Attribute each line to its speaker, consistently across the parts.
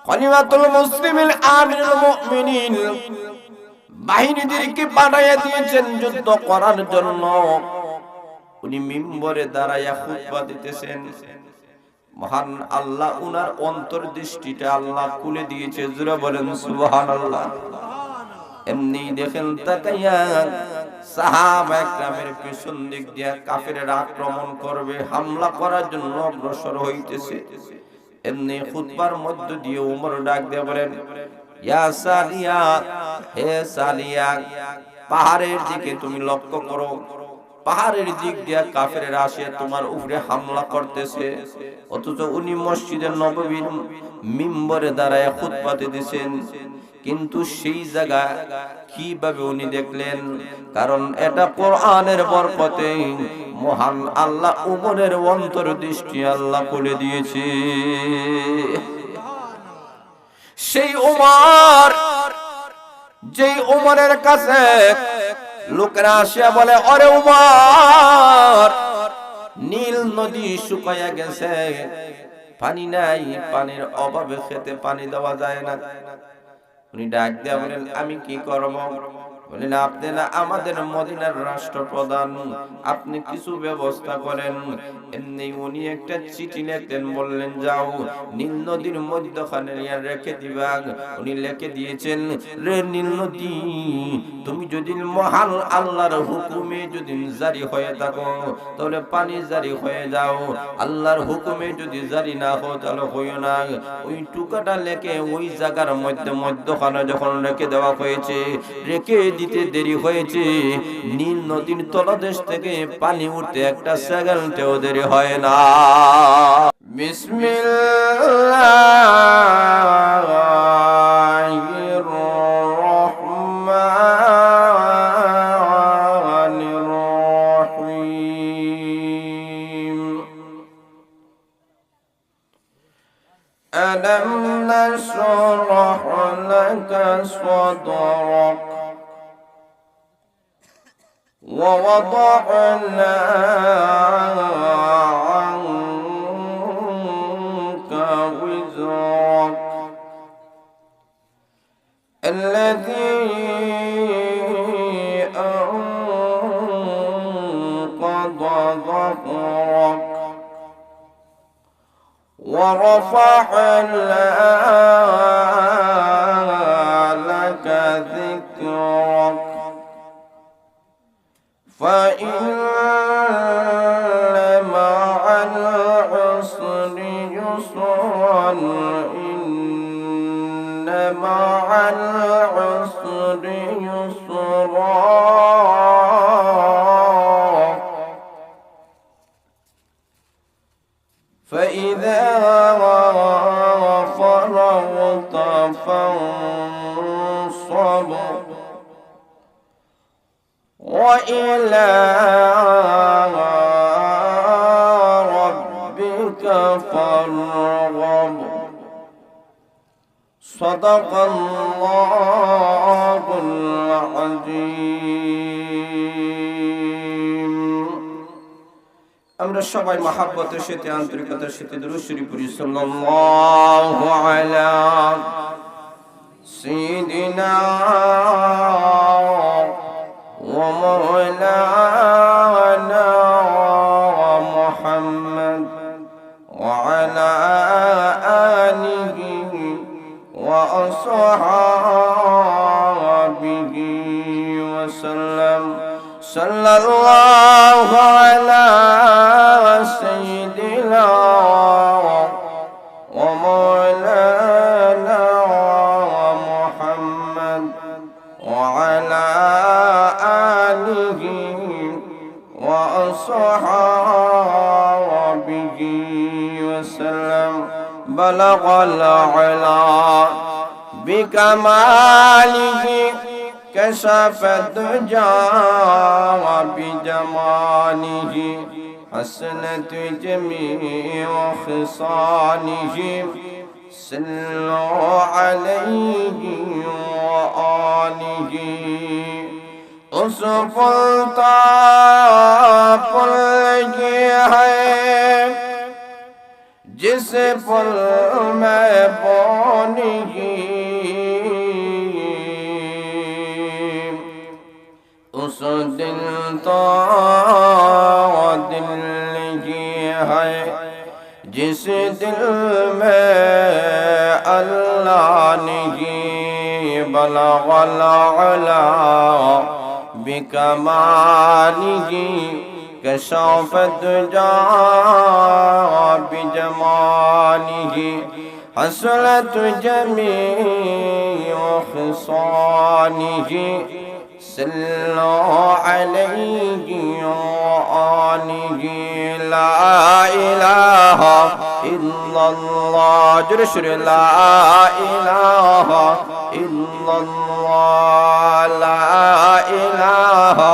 Speaker 1: খলিফাতুল মুসলিমিন আমিরুল মুমিনিন বাহিনীদেরকে পাঠিয়ে দিয়েছেন যুদ্ধ করার জন্য। উনি মিম্বরে দাঁড়াইয়া খুতবা দিতেছেন। মহান আল্লাহ উনার অন্তর্দৃষ্টিটা আল্লাহ খুলে দিয়েছে, জোরে বলেন সুবহানাল্লাহ। এমনি দেখেন তাকাইয়া সাহাবা একরামের পিছন দিক দিয়া কাফেররা আক্রমণ করবে, হামলা করার জন্য অগ্রসর হইতেছে। এমনি খুতবার মধ্য দিয়ে ওমর ডাক দিয়ে বলেন, ইয়া সালিয়া, হে সালিয়া, পাহাড়ের দিকে তুমি লক্ষ্য করো। পাহাড়ের দিক দিয়া কাফেররা আসে তোমার উপরে হামলা করতেছে, অথচ উনি মসজিদে নববীর মিম্বরে দাঁড়ায় খুতবা দিতেছেন। কিন্তু সেই জায়গা কিভাবে উনি দেখলেন? কারণ এটা কোরআনের বরকতে মহান আল্লাহ উমরের অন্তর্দৃষ্টি আল্লাহ খুলে দিয়েছে। সেই উমর, যেই উমরের কাছে লোকেরা আসিয়া বলে, ওরে উমর, নীল নদী শুকাইয়া গেছে, পানি নাই, পানির অভাবে খেতে পানি দেওয়া যায় না। উনি ডাক দিয়া বলেন, আমি কি করব? বলেন, আপনি না আমাদের মদিনার রাষ্ট্রপ্রধান, আপনি কিছু ব্যবস্থা করেন। এমনি উনি একটা চিঠি লিখতেন, বললেন যাও নীল নদীর মধ্যখানে রেখে দিবা। উনি লিখে দিয়েছেন, রে নীল নদী, তুমি যদি মহান আল্লাহর হুকুমে যদি জারি হয়ে থাকো তাহলে পানি জারি হয়ে যাও, আল্লাহর হুকুমে যদি জারি না হো তাহলে হইও না। ওই টুকাটা লেখে ওই জায়গার মধ্যখানে যখন রেখে দেওয়া হয়েছে, রেখে দিতে দেরি হয়েছে, নীল নদীর তলদেশ থেকে পানি উঠতে একটা সেকেন্ডেও দেরি হয় না। বিসমিল্লাহির রহমানির রহিম। ألم نشرح لك صدرك ووضعنا عنك وزرك الذي أنقض ظهرك ورفعنا لك ذكرك فإن مع العسر يسرا إن مع العسر يسرا فإذا فرغت فانصب وإلى ربك فارغب صدق الله العظيم। আমরা সবাই মহব্বতের সাথে আন্তরিকতার সাথে দুরূদ শরীফ পড়ি, সাল্লাল্লাহু আলা সাইয়্যিদিনা ওয়া মাওলানা মুহাম্মদ ওয়া আলা আলিহি ওয়া আসহাবিহি ওয়া সাল্লাম। সাল্লাল্লাহু আলা সাইয়্যিদিনা ওয়া মাওলানা মুহাম্মদ ওয়া আলা আলিহি ওয়া আসহাবিহি ওয়া সাল্লাম। বালাগাল আলা বিকামালিহি كشف الدجى بجماله حسنت جميع خصاله صلوا عليه وآله उसफ पुल ये है जिस पुल में पानी नहीं, उस दिल तो दिल ही है जिस दिल में अल्लाह नहीं बलगल अला बिकमालिही कशफ दुजा बिजमालिही हसरत जमीअ खिसालिही सल्लु अलैहि व आलिहि ला इलाहा इल्लल्लाह जुरे शुरे ला इलाहा इल्लल्लाह ला इलाहा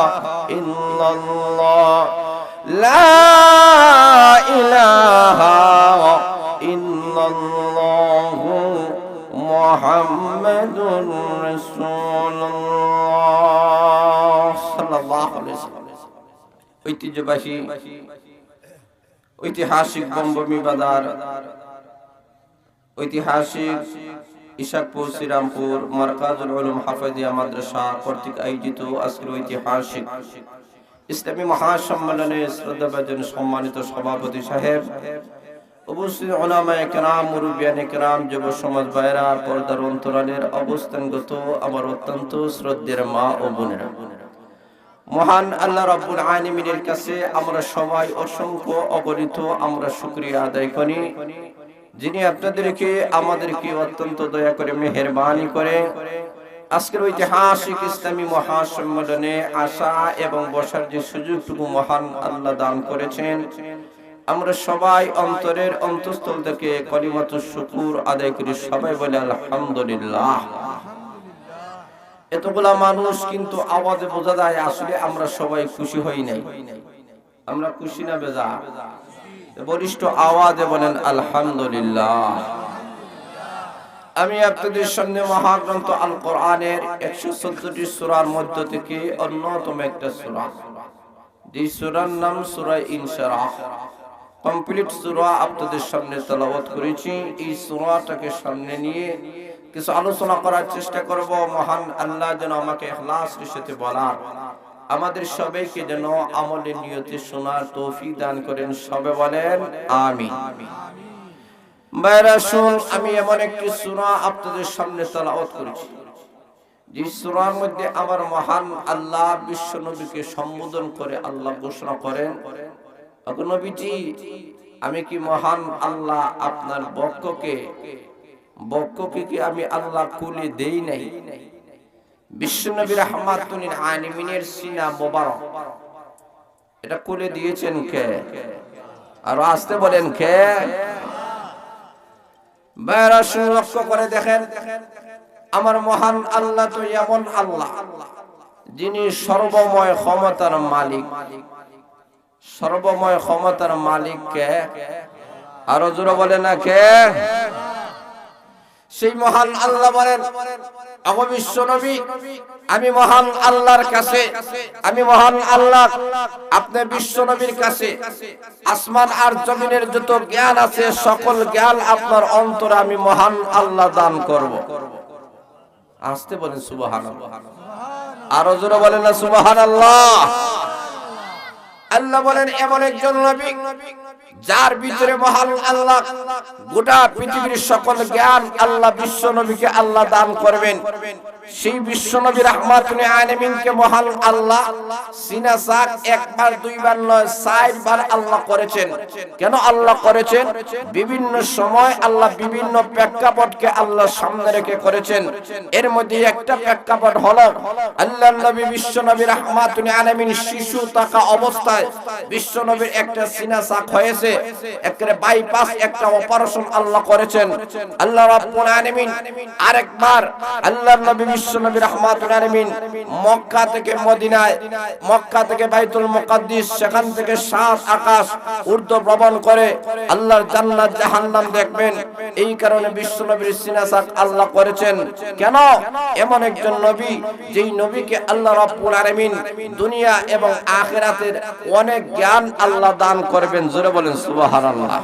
Speaker 1: इल्लल्लाह ला इलाहा इल्लल्लाह मुहम्मदुर রাসূলুল্লাহ সাল্লাল্লাহু আলাইহি ওয়াসাল্লাম। ঐতিহ্যবাহী ঐতিহাসিক বমবমি বাজার ঐতিহাসিক ইশাকপুর শ্রীরামপুর মারকাজুল উলুম হাফিজিয়া মাদ্রাসা কর্তৃক আয়োজিত আজকের ঐতিহাসিক ইসলামী মহাসম্মেলনে শ্রদ্ধাভাজন সম্মানিত সভাপতি সাহেব, উপস্থিত উলামায়ে কেরাম, মুরব্বিয়ানে কেরাম, যুব সমাজ ভাইরা, পর্দার অন্তরালের অবস্থানগত আমার অত্যন্ত শ্রদ্ধেয় মা ও বোনেরা, মহান আল্লাহ রাব্বুল আলামিনের কাছে আমরা সবাই অসংখ্য অগণিত আমরা শুকরিয়া আদায় করি, যিনি আপনাদেরকে আমাদেরকে অত্যন্ত দয়া করে মেহেরবানি করে আজকের ঐতিহাসিক ইসলামী মহাসম্মেলনে আসা এবং বসার যে সুযোগটুকু মহান আল্লাহ দান করেছেন, আমরা সবাই অন্তরের অন্তঃস্থল থেকে কলিমাতুশ শুকুর আদায় করি। সবাই বলে আলহামদুলিল্লাহ। এতগুলা মানুষ কিন্তু আওয়াজে বোঝা যায় আসলে আমরা সবাই খুশি হই নাই। আমরা খুশি না বেজার? বলিষ্ঠ আওয়াজে বলেন আলহামদুলিল্লাহ। আমি আপনাদের সামনে মহাগ্রন্থ আল কোরআনের 114টি সূরার মধ্য থেকে অন্যতম একটা সূরা, যে সূরার নাম সূরা ইনশিরাহ, কমপ্লিট সূরা আপনাদের সামনে তেলাওয়াত করেছি। এই সূরাটাকে সামনে নিয়ে কিছু আলোচনা করার চেষ্টা করব। মহান আল্লাহ যেন আমাকে ইখলাসের সাথে বলার, আমাদের সবাইকে যেন আমলের নিয়তে শোনার তৌফিক দান করেন। সবে বলেন আমিন। বাইরাসুল, আমি এমন একটি সূরা আপনাদের সামনে তেলাওয়াত করেছি যে সূরার মধ্যে আমার মহান আল্লাহ বিশ্ব নবীকে সম্বোধন করে আল্লাহ ঘোষণা করেন, ওগো নবীজি, আমি কি মহান আল্লাহ আপনার বক্ষকে কি আমি আল্লাহ কুলে দেই নাই? বিশ্ব নবী রাহমাতুল লিল আলামিনের সিনা মোবারক এটা কুলে দিয়েছেন কে? আর আসতে বলেন কে? বাইরাসুল, লক্ষ্য করে দেখেন, আমার মহান আল্লাহ তো এমন আল্লাহ যিনি সর্বময় ক্ষমতার মালিক। সর্বময় ক্ষমতার মালিক কে? আরো জোরে বলে না কে? সেই মহান আল্লাহ বলেন, ওগো বিশ্ব নবী, আমি মহান আল্লাহর কাছে, আমি মহান আল্লাহ আপনার বিশ্ব নবীর কাছে আসমান আর জমিনের যত জ্ঞান আছে সকল জ্ঞান আপনার অন্তরে আমি মহান আল্লাহ দান করব। আসতে বলেন সুবহানাল্লাহ। আরো জোরে বলেন না সুবহানাল্লাহ। আল্লাহ বলেন এমন একজন নবী যার ভিতরে মহান আল্লাহ গোটা পৃথিবীর সকল জ্ঞান আল্লাহ বিশ্ব নবীকে আল্লাহ দান করবেন। সেই বিশ্ব নবী রাহমাতুল লিল আলামিনকে মহান আল্লাহ সিনা সাক একবার দুইবার নয় ৬০ বার আল্লাহ করেছেন। কেন আল্লাহ করেছেন? বিভিন্ন সময় আল্লাহ বিভিন্ন প্রেক্ষাপটকে আল্লাহ সামনে রেখে করেছেন। এর মধ্যে একটা প্রেক্ষাপট হলো আল্লাহর নবী বিশ্ব নবী রাহমাতুল লিল আলামিন শিশু থাকা অবস্থায় বিশ্ব নবীর একটা সিনা সাক হয়েছে, একটা বাইপাস একটা অপারেশন আল্লাহ করেছেন। আল্লাহ রাব্বুল আলামিন আরেকবার আল্লাহর নবী বিশ্ব নবী রাহমাতুল লিল আলামিন মক্কা থেকে মদিনায়, মক্কা থেকে বাইতুল মুকাদ্দিস, সেখান থেকে ৭ আকাশ ঊর্ধ্ব ভ্রমণ করে আল্লাহর জান্নাত জাহান্নাম দেখবেন। এই কারণে বিশ্ব নবীর সিনা সাক আল্লাহ করেছেন। কেন? এমন একজন নবী যেই নবীকে আল্লাহ রাব্বুল আলামিন দুনিয়া এবং আখিরাতের অনেক জ্ঞান আল্লাহ দান করবেন। জোরে বলেন সুবহানাল্লাহ।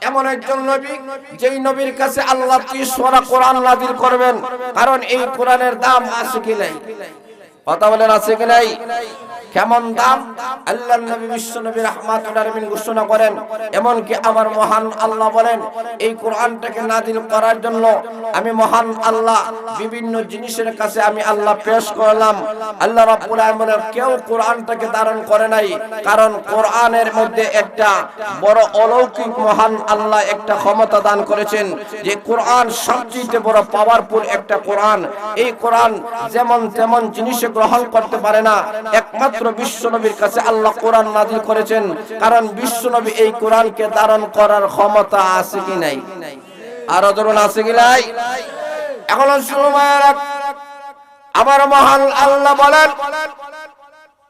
Speaker 1: এমন একজন নবী যেই নবীর কাছে আল্লাহ 30 সূরা কোরআন নাযিল করবেন, কারণ এই কোরআনের দাম আছে কি নাই? কথা বলেন আছে কি নাই? কেমন দাম? আল্লাহর নবী বিশ্ব নবী রাহমাতুল আলামিন ঘোষণা করেন, এমন কি আমার মহান আল্লাহ বলেন এই কোরআনটাকে নাযিল করার জন্য আমি মহান আল্লাহ বিভিন্ন জিনিসের কাছে আমি আল্লাহ পেশ করলাম। আল্লাহ রাব্বুল আলামিন কেউ কোরআনটাকে ধারণ করে নাই, কারণ কোরআনের মধ্যে একটা বড় অলৌকিক মহান আল্লাহ একটা ক্ষমতা দান করেছেন, যে কোরআন সবচেয়ে বড় পাওয়ারফুল একটা কোরআন। এই কোরআন যেমন তেমন জিনিস গ্রহণ করতে পারে না, একমাত্র বিশ্বনবীর কাছে আল্লাহ কোরআন নাযিল করেছেন, কারণ বিশ্বনবী এই কোরআনকে ধারণ করার ক্ষমতা আছে কি নাই? আরো ধরুন আছে কি নাই? এখন শুনুন, আমার মহান আল্লাহ বলেন,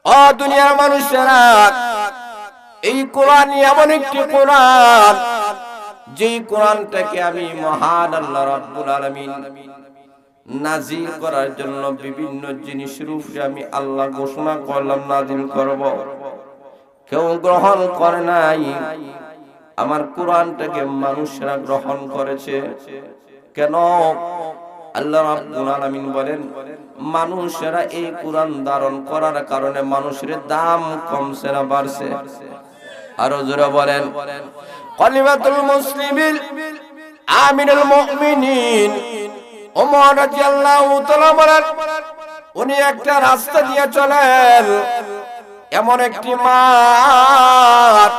Speaker 1: ও দুনিয়ার মানুষেরা, এই কোরআন এমন একটি কোরআন, যেই কোরআনটাকে আমি মহান আল্লাহ রাব্বুল আলামিন নাযিল করার জন্য বিভিন্ন জিনিসের উপরে আমি আল্লাহ ঘোষণা করলাম নাযিল করব। কেউ গ্রহণ করে নাই, আমার কোরআনটাকে মানুষরা গ্রহণ করেছে। কেন? আল্লাহ রাব্বুল আলামিন বলেন, মানুষেরা এই কোরআন ধারণ করার কারণে মানুষের দাম কমছে না বাড়ছে? আরো জোরে বলেন, কলিমাতুল মুসলিমিন আমিনুল মুমিনিন ওমর রাদিয়াল্লাহু তাআলা বলেন, উনি একটা রাস্তা দিয়ে চলেন, এমন একটি মাঠ,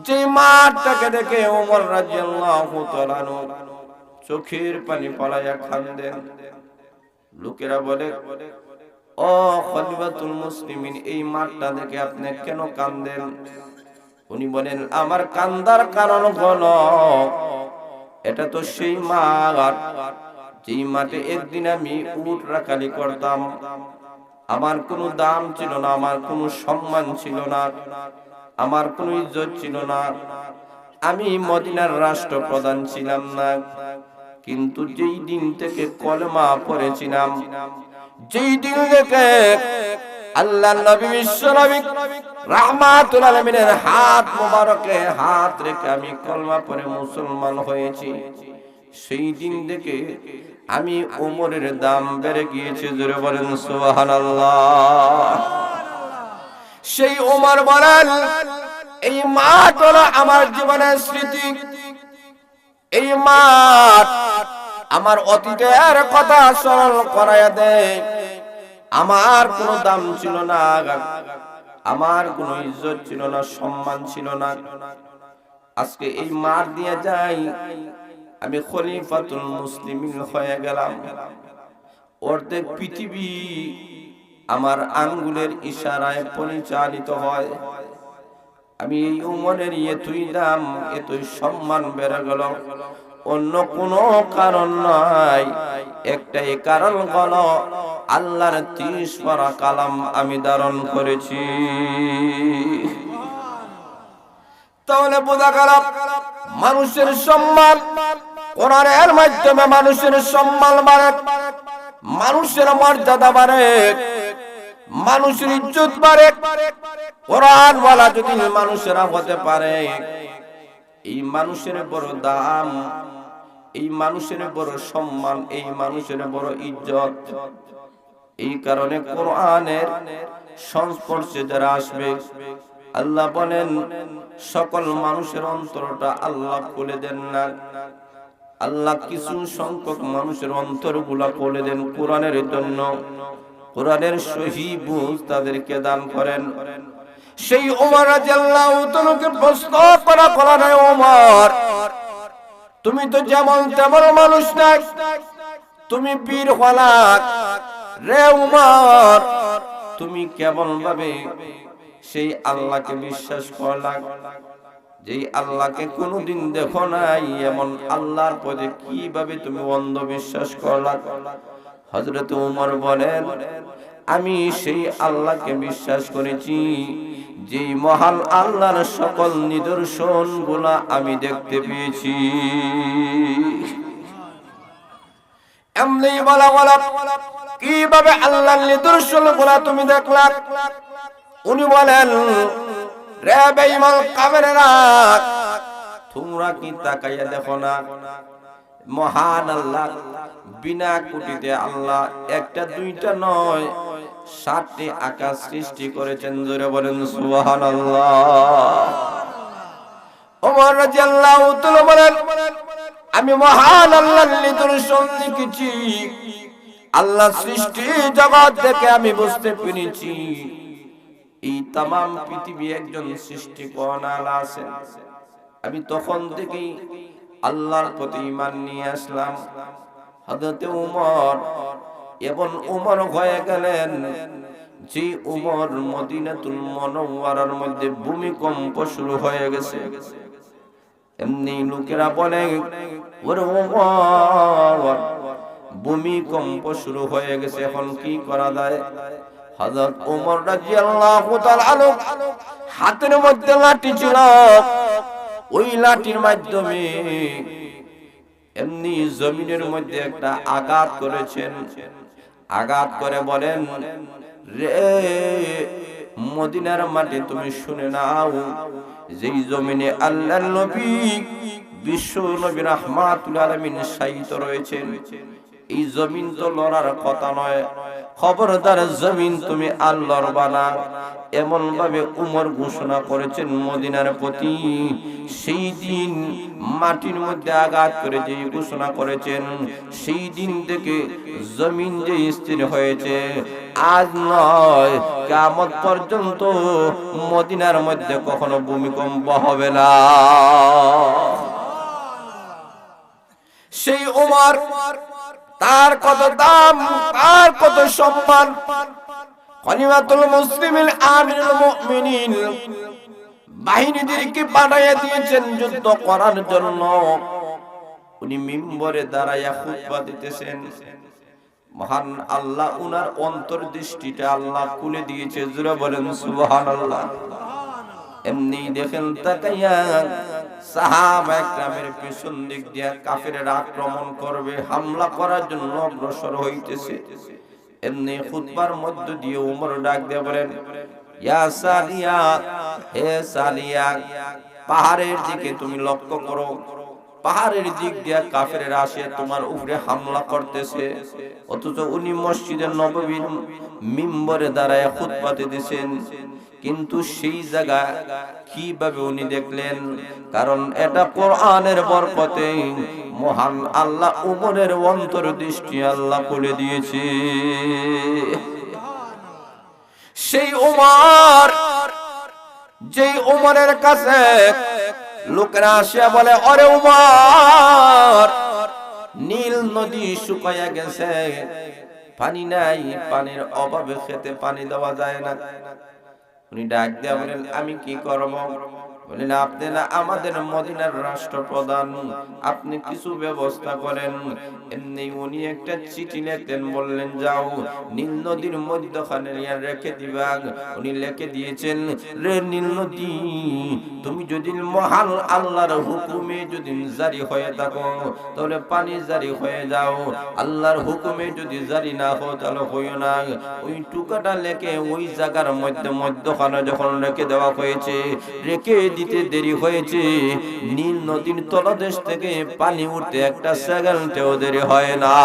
Speaker 1: যে মাঠটাকে দেখে ওমর রাদিয়াল্লাহু তাআলা চোখের পানি পড়াইয়া কাঁদেন। লোকেরা বলে, ও খলিফাতুল মুসলিমিন, এই মাঠটা দেখে আপনি কেন কাঁদেন? উনি বলেন, আমার কান্দার কারণ হলো এটা তো সেই মাঠ যেই মাঠে একদিন আমি উট রাখালি করতাম, আমার কোনো দাম ছিল না, আমার কোনো সম্মান ছিল না, আমার কোনো ইজ্জত ছিল না, আমি মদিনার রাষ্ট্রপ্রধান ছিলাম না। কিন্তু যেই দিন থেকে কলেমা পড়েছিলাম, যেই দিন থেকে আল্লাহর নবী বিশ্ব নবী রাহমাতুল আলামিনের হাত মোবারকে হাত রেখে আমি কলেমা পড়ে মুসলমান হয়েছি, সেই দিন থেকে আমি ওমরের দাম বেড়ে গিয়েছে। জোরে বলেন সুবহানাল্লাহ। সেই ওমর বলেন, এই মাঠ হলো আমার জীবনের স্মৃতি, এই মাঠ আমার অতীতের কথা স্মরণ করাইয়া দেয়। আমার কোনো দাম ছিল না, আমার কোনো ইজ্জত ছিল না, সম্মান ছিল না। আজকে এই মাঠ দিয়ে যাই, আমি খলিফাতুল মুসলিমিন হয়ে গেলাম। অর্ধেক পৃথিবী আমার আঙ্গুলের ইশারায় পরিচালিত হয়। আমি এই উমরের এতই দাম, এতই সম্মান বেড়ে গেল, অন্য কোনো কারণ নাই, একটাই কারণ হলো আল্লাহর 30 পারা কালাম আমি ধারণ করেছি। তাহলে বোঝা গেল মানুষের সম্মান কোরআনের মাধ্যমে, মানুষের সম্মান বাড়ে, মানুষের মর্যাদা বাড়ে, মানুষের ইজ্জত বাড়ে। কোরআন ওয়ালা যদি মানুষেরা হতে পারে, এই মানুষের বড় দাম, এই মানুষের বড় সম্মান, এই মানুষের বড় ইজ্জত। এই কারণে কোরআনের সংস্পর্শে যারা আসবে, আল্লাহ বলেন সকল মানুষের অন্তরটা আল্লাহ খুলে দেন না, আল্লাহ কিছু সংখ্যক মানুষের অন্তরগুলা খুলে দেন কোরআনের জন্য, কোরআনের সহি বুঝ তাদেরকে দান করেন। সেই ওমর রাদিয়াল্লাহু তাআলাকে প্রশ্ন করা কোরআনে, ওমর তুমি তো যেমন তেমন মানুষ না, তুমি বীর হলাক রে ওমর, তুমি কেমন ভাবে সেই আল্লাহকে বিশ্বাস করলা, যেই আল্লাহকে কোনোদিন দেখো নাই, এমন আল্লাহর পদে কিভাবে তুমি অন্ধ বিশ্বাস করলা? হযরত ওমর বলেন, আমি সেই আল্লাহকে বিশ্বাস করেছি যেই মহান আল্লাহর সকল নিদর্শন গুলা আমি দেখতে পেয়েছি। এমনি বলা কিভাবে আল্লাহর নিদর্শন গুলা তুমি দেখলা? উনি বলেন, রে বেঈমান কাফেররা, তোমরা কি তাকাইয়া দেখো না মহান আল্লাহ বিনা কুটিতে আল্লাহ একটা দুইটা নয় 7টি আকাশ সৃষ্টি করেছেন। জোরে বলেন সুবহানাল্লাহ। ওমর রাদিয়াল্লাহু তাআলা বলেন আমি মহান আল্লাহর নিদর্শন দেখেছি, আল্লাহ সৃষ্টি জগৎ থেকে আমি বুঝতে পেরেছি এই तमाम পৃথিবী একজন সৃষ্টিকর্তা আছেন। আমি তখন থেকেই আল্লাহর প্রতি ঈমান নিয়ে আসলাম। হযরত ওমর এবং ওমর হয়ে গেলেন যে ওমর মদিনাতুল মুনাওয়ারার মধ্যে ভূমিকম্প শুরু হয়ে গেছে। এমনি লোকেরা বলে ওরে ওমর ভূমিকম্প শুরু হয়ে গেছে, এখন কি করা যায়? হযরত ওমর রাদিয়াল্লাহু তাআলা আনহু হাতের মধ্যে লাঠি ছিল, ওই লাঠির মাধ্যমে এমনি জমিনের মধ্যে একটা আঘাত করেছেন। আঘাত করে বলেন রে মদিনার মাটি তুমি শুনে নাও, যেই জমিনে আল্লাহর নবী বিশ্ব নবী রাহমাতুল আলামিন শায়িত রয়েছেন, এই জমিন তো লড়ার কথা নয়, খবরদার জমিন তুমি আল্লাহর বানা। এমন ভাবে উমর ঘোষণা করেছেন মদিনার প্রতি। সেই দিন মাটির মধ্যে আঘাত করে যে ঘোষণা করেছেন, সেই দিন থেকে জমিন যে স্থির হয়েছে, আজ নয় কিয়ামত পর্যন্ত মদিনার মধ্যে কখনো ভূমিকম্প হবে না। সেই উমর, তার কত দাম, তার কত সম্মান। খলিফাতুল মুসলিমিন আমিরুল মুমিনিন বাহিনীদেরকে পাঠিয়ে দিয়েছেন যুদ্ধ করার জন্য। উনি মিম্বরে দাঁড়াইয়া খুতবা দিতেছেন। মহান আল্লাহ উনার অন্তর্দৃষ্টিটা আল্লাহ খুলে দিয়েছে। জোরে বলেন সুবহানাল্লাহ। এমনি দেখেন তাকাইয়া সাহাবা একরামের পিছন দিক দিয়ে কাফেররা আক্রমণ করবে, হামলা করার জন্য অগ্রসর হইতেছে। এমনি খুতবার মধ্য দিয়ে ওমর ডাক দিয়ে বলেন ইয়া সালিয়া, হে সালিয়া, পাহাড়ের দিকে তুমি লক্ষ্য করো। পাহাড়ের দিক দিয়ে কাফেররা আসে তোমার উপরে হামলা করতেছে, অথচ উনি মসজিদের নববীর মিম্বরে দাঁড়ায় খুতবা দিতেছেন। কিন্তু সেই জায়গা কিভাবে উনি দেখলেন? কারণ এটা কোরআনের বরকতে মহান আল্লাহ উমরের অন্তর্দৃষ্টি আল্লাহ খুলে দিয়েছে। সেই উমর, যেই উমরের কাছে লোকেরা আসিয়া বলে ওরে উমর, নীল নদী শুকাইয়া গেছে, পানি নাই, পানির অভাবে খেতে পানি দেওয়া যায় না। উনি ডাক দিয়া বলেন আমি কি করব? বলেন আপনি না আমাদের মদিনার রাষ্ট্রপ্রধান, আপনি কিছু ব্যবস্থা করেন। এমনি উনি একটা চিঠি লিখতেন, বললেন যাও নীল নদীর মধ্যখানে রেখে দিবা। উনি লিখে দিয়েছেন, রে নীল নদী, তুমি যদি মহান আল্লাহর হুকুমে যদি জারি হয়ে থাকো তাহলে পানি জারি হয়ে যাও, আল্লাহর হুকুমে যদি জারি না হও তাহলে হইও না। ওই টুকাটা লেখে ওই জায়গার মধ্যখানে যখন রেখে দেওয়া হয়েছে, রেখে দিতে দেরি হয়েছে, নীল নদীর তলদেশ থেকে পানি উঠতে একটা সেকেন্ডেও দেরি হয় না।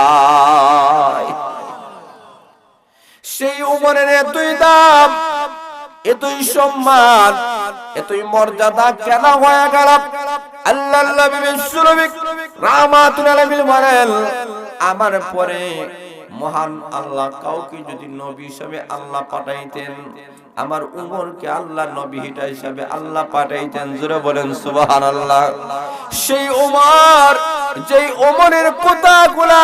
Speaker 1: সেই উমরের এতই দাম, এতই সম্মান, এতই মর্যাদা কেন হয়ে গেল? আল্লাহর নবী বিশ্বনবী রাহমাতুল আলামিন বলেন আমার পরে মহান আল্লাহ কাউকে যদি নবী হিসেবে আল্লাহ পাঠাইতেন, আমার উমরকে আল্লাহ নবী হিসেবে আল্লাহ পাঠাইতেন। জোরে বলেন সুবহানাল্লাহ। সেই উমর, যেই উমরের কথাগুলা,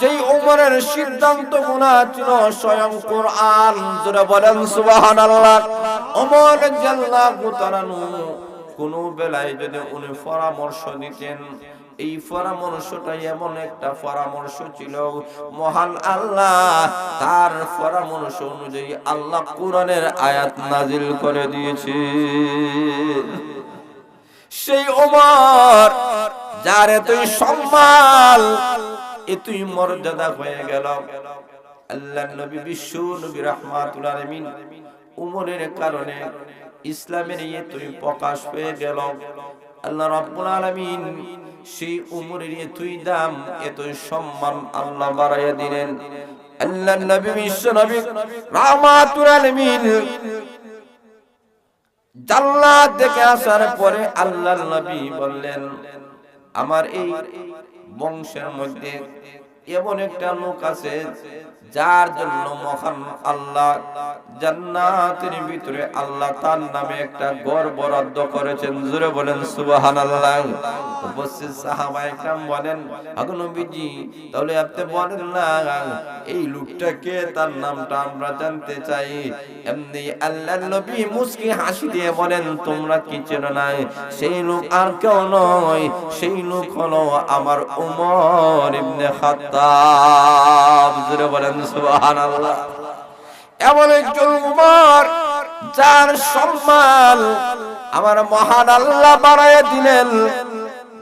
Speaker 1: যেই উমরের সিদ্ধান্তগুলা ছিল স্বয়ং কোরআন। জোরে বলেন সুবহানাল্লাহ। উমর রাদিয়াল্লাহু তাআলা কোন বেলায় যদি উনি পরামর্শ দিতেন, এই পরামর্শটা এমন একটা পরামর্শ ছিল, মহান আল্লাহ তার পরামর্শ অনুযায়ী আল্লাহ কোরআনের আয়াত নাজিল করে দিয়েছে। সেই ওমর যার এতই সম্মান, এতই মর্যাদা হয়ে গেল, আল্লাহর নবী বিশ্ব নবী রাহমাতুল আলামিন উমরের কারণে ইসলামের এতই প্রকাশ পেয়ে গেল। আল্লাহ রাব্বুল আলামিন সেই উমরের এতই দাম এতই সম্মান আল্লাহ বাড়াইয়া দিলেন। আল্লাহর নবী বিশ্ব নবী রাহমাতুল আলামিন জান্নাত থেকে আসার পরে আল্লাহর নবী বললেন, আমার এই বংশের মধ্যে এমন একটা লোক আছে যার জন্য মহান আল্লাহ জান্নাতের ভিতরে আল্লাহ তার নামে একটা ঘর বরাদ্দ করেছেন। জোরে বলেন সুবহানাল্লাহ। উপস্থিত সাহাবায়ে কেরাম বলেন, আগো নবীজি তাহলে আপনি বলেন না এই লোকটা কে, তার নামটা আমরা জানতে চাই। এমনি আল্লাহর নবী মুস্কি হাসি দিয়ে বলেন, তোমরা কি চেনো না? সেই লোক আর কেউ নয়, সেই লোক হলো আমার উমর ইবনে খাত্তাব। জোরে বলেন সুবহানাল্লাহ। এমন একজন উমর যার সম্মান আমার মহান আল্লাহ বাড়াইয়া দিলেন,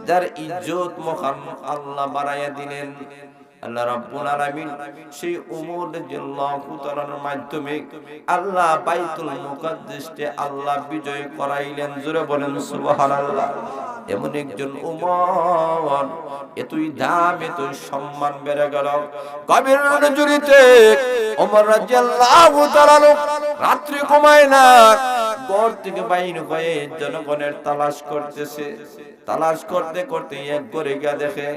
Speaker 1: যার ইজ্জত মহান আল্লাহ বাড়াইয়া দিলেন। আল্লাহ রাব্বুল আলামিন সেই উমর রাদিয়াল্লাহু তাআলার মাধ্যমে আল্লাহ বাইতুল মুকাদ্দাসকে আল্লাহ বিজয় করাইলেন। জোরে বলেন সুবহানাল্লাহ। এমন একজন উমর এতই দাম এতই সম্মান বেড়ে গেল। কবির নজরিতে ওমর রাদিয়াল্লাহু তাআলা রাত্রি ঘুমায় না, ঘর থেকে বাইর হয়ে জনগণের তালাশ করতেছে। তালাশ করতে করতে এক ঘরে গিয়ে দেখে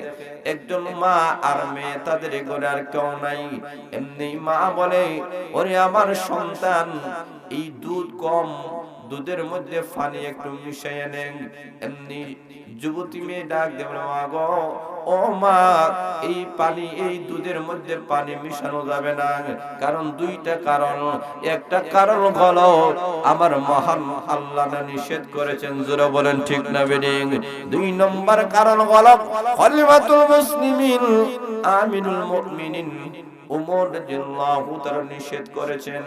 Speaker 1: একজন মা আর মেয়ে, তাদের ঘরে আর কেউ নাই। এমনি মা বলে, ওরে আমার সন্তান, এই দুধ কম, দুধের মধ্যে পানি একটু মিশিয়ে নেন। এমনি যুবতী মেয়ে ডাক দেবে, মা গো, ও মা, এই পানি এই দুধের মধ্যে পানি মিশানো যাবে না, কারণ দুইটা কারণ। একটা কারণ হলো আমার মহান আল্লাহ নিষেধ করেছেন। জোরে বলেন ঠিক না বেঠিক? দুই নম্বর কারণ হলো খলিফাতুল মুসলিমিন আমিনুল মুমিনিন উমর রাদিয়াল্লাহু তাআলা নিষেধ করেছেন।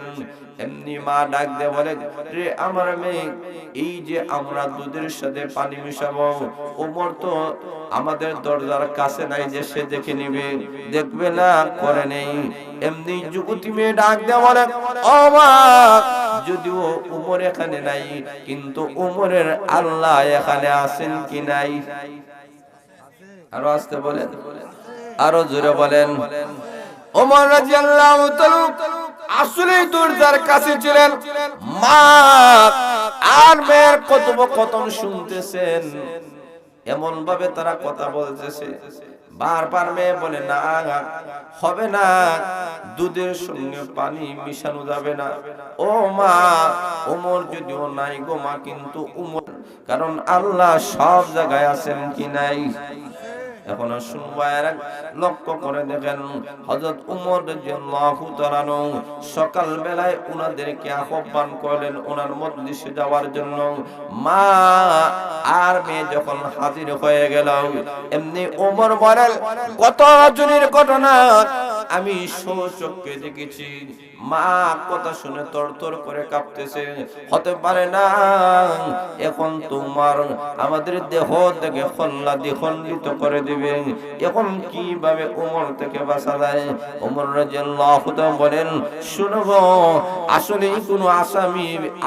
Speaker 1: এমনি মা ডাক দিয়ে বলে, রে আমার মেয়ে, এই যে আমরা দুধের সাথে পানি মিশাবো, উমর তো আমাদের দরজার কাছে নাই যে সে দেখে নিবে, দেখবে না, করে নেই। এমনি যুবতী মেয়ে ডাক দিয়ে বলে, ও মা, যদিও উমর এখানে নাই, কিন্তু উমরের আল্লাহ এখানে আছেন কি নাই? আরো আসতে বলেন, আরো জোরে বলেন। ওমর রাদিয়াল্লাহু তাআলা আসলে দরজার কাছে ছিলেন, মা আর মেয়ের কথোপকথন শুনতেছেন। এমন ভাবে তারা কথা বলতেছে, বারবার মেয়ে বলে, না হবে না, দুধের সঙ্গে পানি মিশানো যাবে না। ও মা, ওমর যদিও নাই গো মা, কিন্তু উমর, কারণ আল্লাহ সব জায়গায় আছেন কি নাই? এখন শুনবায়রা লক্ষ্য করে দেখেন, হযরত উমর রাদিয়াল্লাহু তাআলা সকাল বেলায় উনাদেরকে আহ্বান করলেন ওনার মজলিসে যাওয়ার জন্য। মা আর মেয়ে যখন হাজির হয়ে গেল, এমনি উমর বলেন, কত জনের ঘটনা আমি স্বচক্ষে দেখেছি। মা কথা শুনে তরতর করে কাঁপতেছে, হতে পারে না, এখন তোমার আমাদের দেহ থেকে খণ্ডিত করে দিবে, এখন কিভাবে উমর থেকে বাঁচা যায়? উমর রাদিয়াল্লাহু তাআলা বলেন, শুনো গো, আসলে কোনো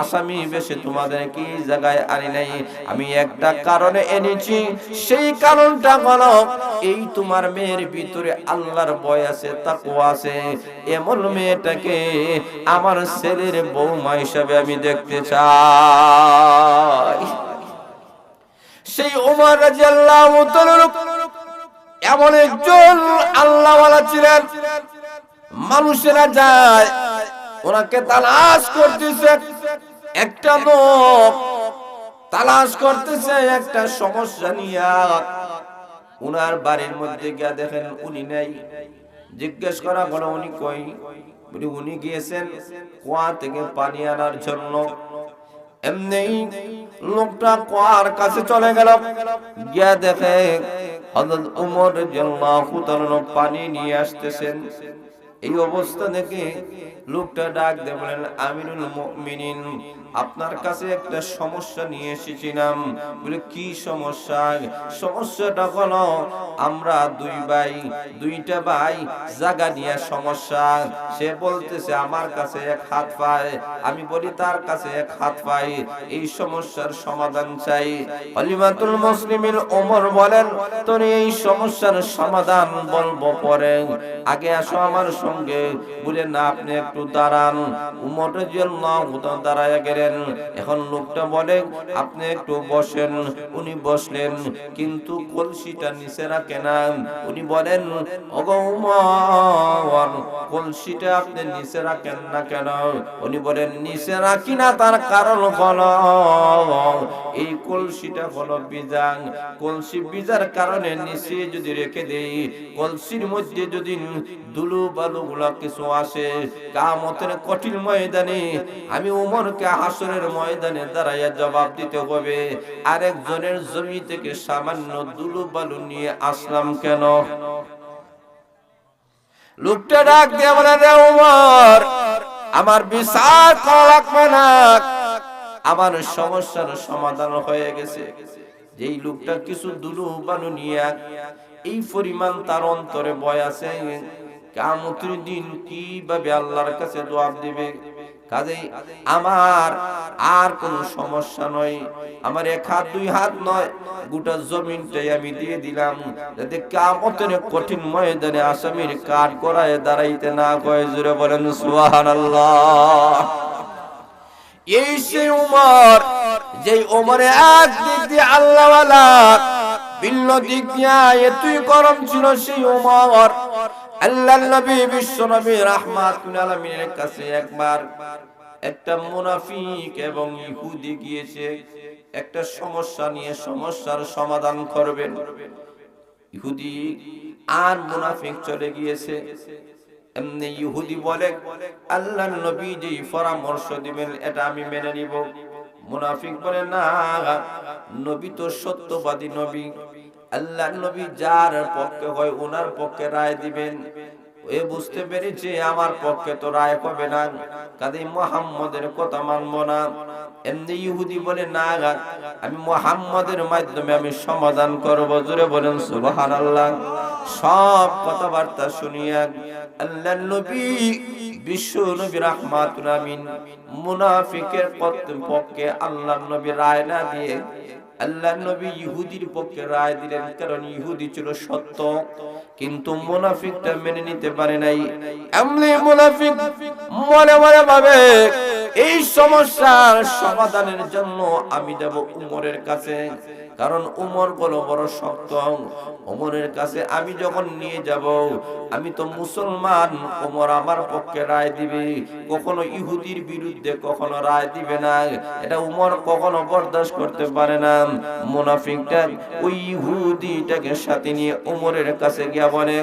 Speaker 1: আসামি বেশি তোমাদের কি জায়গায় আনি নাই, আমি একটা কারণে এনেছি। সেই কারণটা হলো এই তোমার মেয়ের ভিতরে আল্লাহর ভয় আছে, তাকওয়া আছে। এমন মেয়েটাকে আমার ছেলের বৌমা হিসাবে আমি দেখতে চাই। সেই ওমর রাদিয়াল্লাহু তাআলা এমন একজন আল্লাহওয়ালা ছিলেন, মানুষেরা যায় ওনাকে তালাশ করতেছে। একটা লোক তালাশ করতেছে একটা সমস্যা নিয়ে, উনার বাড়ির মধ্যে গিয়ে দেখেন উনি নেই। জিজ্ঞেস করা হলো, উনি কই? বলি, উনি গিয়েছেন কুয়া থেকে পানি আনার জন্য। এমনি লোকটা কুয়ার কাছে চলে গেল, গিয়ে দেখে হযরত উমর রাদিয়াল্লাহু তাআলা পানি নিয়ে আসতেছেন। এই অবস্থা দেখে লোকটা ডাক দিয়ে বলেন, আমিরুল মুমিনিন, আপনার কাছে একটা সমস্যা নিয়ে এসেছিলাম। বলে, কি সমস্যা? সমস্যাটা হলো আমরা দুইটা ভাই জায়গা নিয়ে সমস্যা। সে বলতেছে আমার কাছে এক হাত পায়, আমি বলি তার কাছে এক হাত পায়, এই সমস্যার সমাধান চাই। খলিফাতুল মুসলিমিন ওমর বলেন, তোর এই সমস্যার সমাধান বলবো পরে, আগে আসো আমার সঙ্গে। বলে, না, আপনি একটু দাঁড়ান। উমর রাদিয়াল্লাহু তাআলা দাঁড়ায় গেলেন। এখন লোকটা বলে, আপনি একটু বসেন। উনি বসলেন, কিন্তু কলসিটা নিচে রাখে না। উনি বলেন, ওগো উমর, কলসিটা আপনি নিচে রাখেন না কেন? উনি বলেন, নিচে রাখি না, তার কারণ হলো এই কলসিটা হলো বিজাং। কলসি বিজার কারণে নিচে যদি রেখে দেই, কলসির মধ্যে যদি ধুলো বালু গুলা কিছু আসে, কিয়ামতের কঠিন ময়দানে আমি উমরকে হাসরের ময়দানে দাঁড়াইয়া জবাব দিতে হবে, আরেকজনের জমি থেকে সামান্য ধুলো বালু নিয়ে আসলাম কেন? লোকটা ডাক দিয়ে বলে, রে উমর, আমার বিচার করা লাগবে না, আমার সমস্যার সমাধান হয়ে গেছে। যেই লোকটা কিছু ধুলো বালু নিয়ে এই পরিমাণ তার অন্তরে ভয় আছে, কিয়ামতের দিন কিভাবে আল্লাহর কাছে জবাব দিবে। কাজেই আমার আর কোনো সমস্যা নয়, আমার এক হাত দুই হাত নয়, গোটা জমিনটাই আমি দিয়ে দিলাম, যাতে কিয়ামতের কঠিন ময়দানে আসামির কাঠ গড়ায় দাঁড়াইতে না হয়। জোরে বলেন সুবহানাল্লাহ। এই সেই উমর, যেই উমরে এক দিক দিয়ে আল্লাহওয়ালা, ভিন্ন দিক দিয়ে এতই গরম ছিল সেই উমর। আল্লাহর নবী বিশ্ব নবী রাহমাতুল আলামিনের কাছে একবার একটা মুনাফিক এবং ইহুদি গিয়েছে একটা সমস্যা নিয়ে, সমস্যার সমাধান করবেন। ইহুদি আর মুনাফিক চলে গিয়েছে। এমনি ইহুদি বলে, আল্লাহর নবী যেই পরামর্শ দিবেন এটা আমি মেনে নিব। মুনাফিক বলে, না, নবী তো সত্যবাদী নবী, আল্লাহর নবী যার পক্ষে হয় ওনার পক্ষে রায় দিবেন। এ বুঝতে পেরেছে আমার পক্ষে তো রায় হবে না, কাজেই মুহাম্মদের কথা মানব না। এমনি ইহুদি বলে, না, আমি মুহাম্মদের মাধ্যমে আমি সমাধান করব। জোরে বলেন সুবহানাল্লাহ। সব কথাবার্তা শুনিয়া আল্লাহর নবী বিশ্ব নবী রাহমাতুল আমিন মুনাফিকের পক্ষে আল্লাহর নবী রায় না দিয়ে আল্লাহর নবী ইহুদির পক্ষে রায় দিলেন, কারণ ইহুদি ছিল সত্য, কিন্তু মুনাফিকটা মেনে নিতে পারে নাই। এমনি মুনাফিক মনে মনে ভাবে, এই সমস্যার সমাধানের জন্য আমি যাব উমরের কাছে, কারণ উমর বড় শক্ত। উমরের কাছে আমি যখন নিয়ে যাব, আমি তো মুসলমান, উমর আমার পক্ষে রায় দিবে, কখনো ইহুদির বিরুদ্ধে কখনো রায় দিবে না, এটা উমর কখনো বরদাস্ত করতে পারে না। মুনাফিকটা ওই ইহুদিটাকে সাথে নিয়ে উমরের কাছে গিয়া বলে,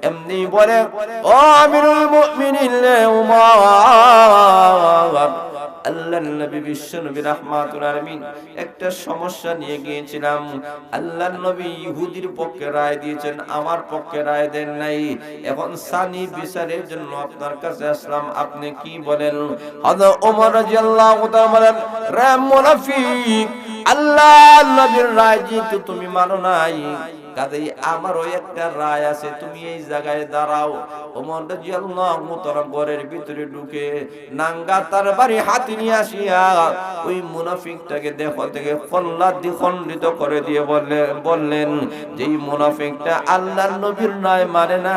Speaker 1: এমনি বলে, ও আমিরুল মুমিনিন উমর, আল্লাহর নবী বিশ্ব নবী রাহমাতুল আলামিন একটা সমস্যা নিয়ে গিয়েছিলাম, আল্লাহর নবী ইহুদির পক্ষে রায় দিয়েছেন, আমার পক্ষে রায় দেন নাই, এখন সানি বিচারের জন্য আপনার কাছে আসলাম, আপনি কি বলেন? হযরত ওমর রাদিয়াল্লাহু তাআলা বলেন, রে মুনাফিক, আল্লাহর নবীর রায় যেহেতু তুমি মানো নাই, কাজেই আমারও একটা রায় আছে, তুমি এই জায়গায় দাঁড়াও। ওমর রাদিয়াল্লাহু তাআলা ঘরের ভিতরে ঢুকে নাঙ্গা তার বাড়ি হাতি নিয়ে আসিয়া ওই মুনাফিকটাকে দেহ থেকে খণ্ডিত করে দিয়ে বললেন, যেই মুনাফিকটা আল্লাহর নবীর রায় মানে না,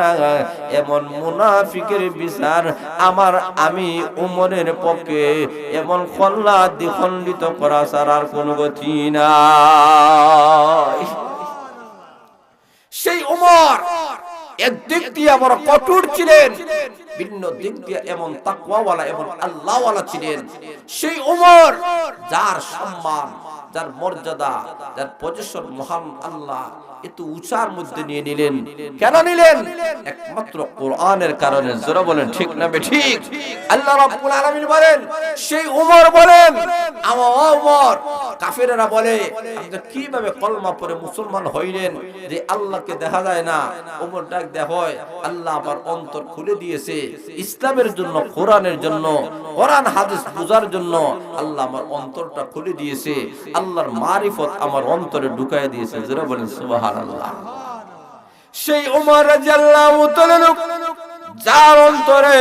Speaker 1: এমন মুনাফিকের বিচার আমি উমরের পক্ষে এমন খণ্ডিত করা ছাড়া আর কোনো গতি নাই। সেই উমর একদিক দিয়ে বড় কঠোর ছিলেন, ভিন্ন দিক দিয়ে এমন তাকওয়াওয়ালা এবং আল্লাহওয়ালা ছিলেন। সেই উমর যার সম্মান, যার মর্যাদা, যার পজিশন মহান আল্লাহ এত উঁচার মধ্যে নিয়ে নিলেন। কেন নিলেন? একমাত্র কোরআনের কারণে। জোরে বলেন ঠিক না বেঠিক? আল্লাহ রাব্বুল আলামিন বলেন, সেই উমর বলেন, উমর, কাফেররা বলে আপনি কিভাবে কলমা পড়ে মুসলমান হইলেন, যে আল্লাহকে দেখা যায় না? উমর ডাক দেয়, হয় আল্লাহ আমার অন্তর খুলে দিয়েছে, ইসলামের জন্য, কোরআনের জন্য, কোরআন হাদিস বোঝার জন্য আল্লাহ আমার অন্তরটা খুলে দিয়েছে, আল্লাহর মারিফত আমার অন্তরে ঢুকায় দিয়েছে। যারা বলেন সুবহানাল্লাহ। সেই ওমর রাদিয়াল্লাহু তাআলা যার অন্তরে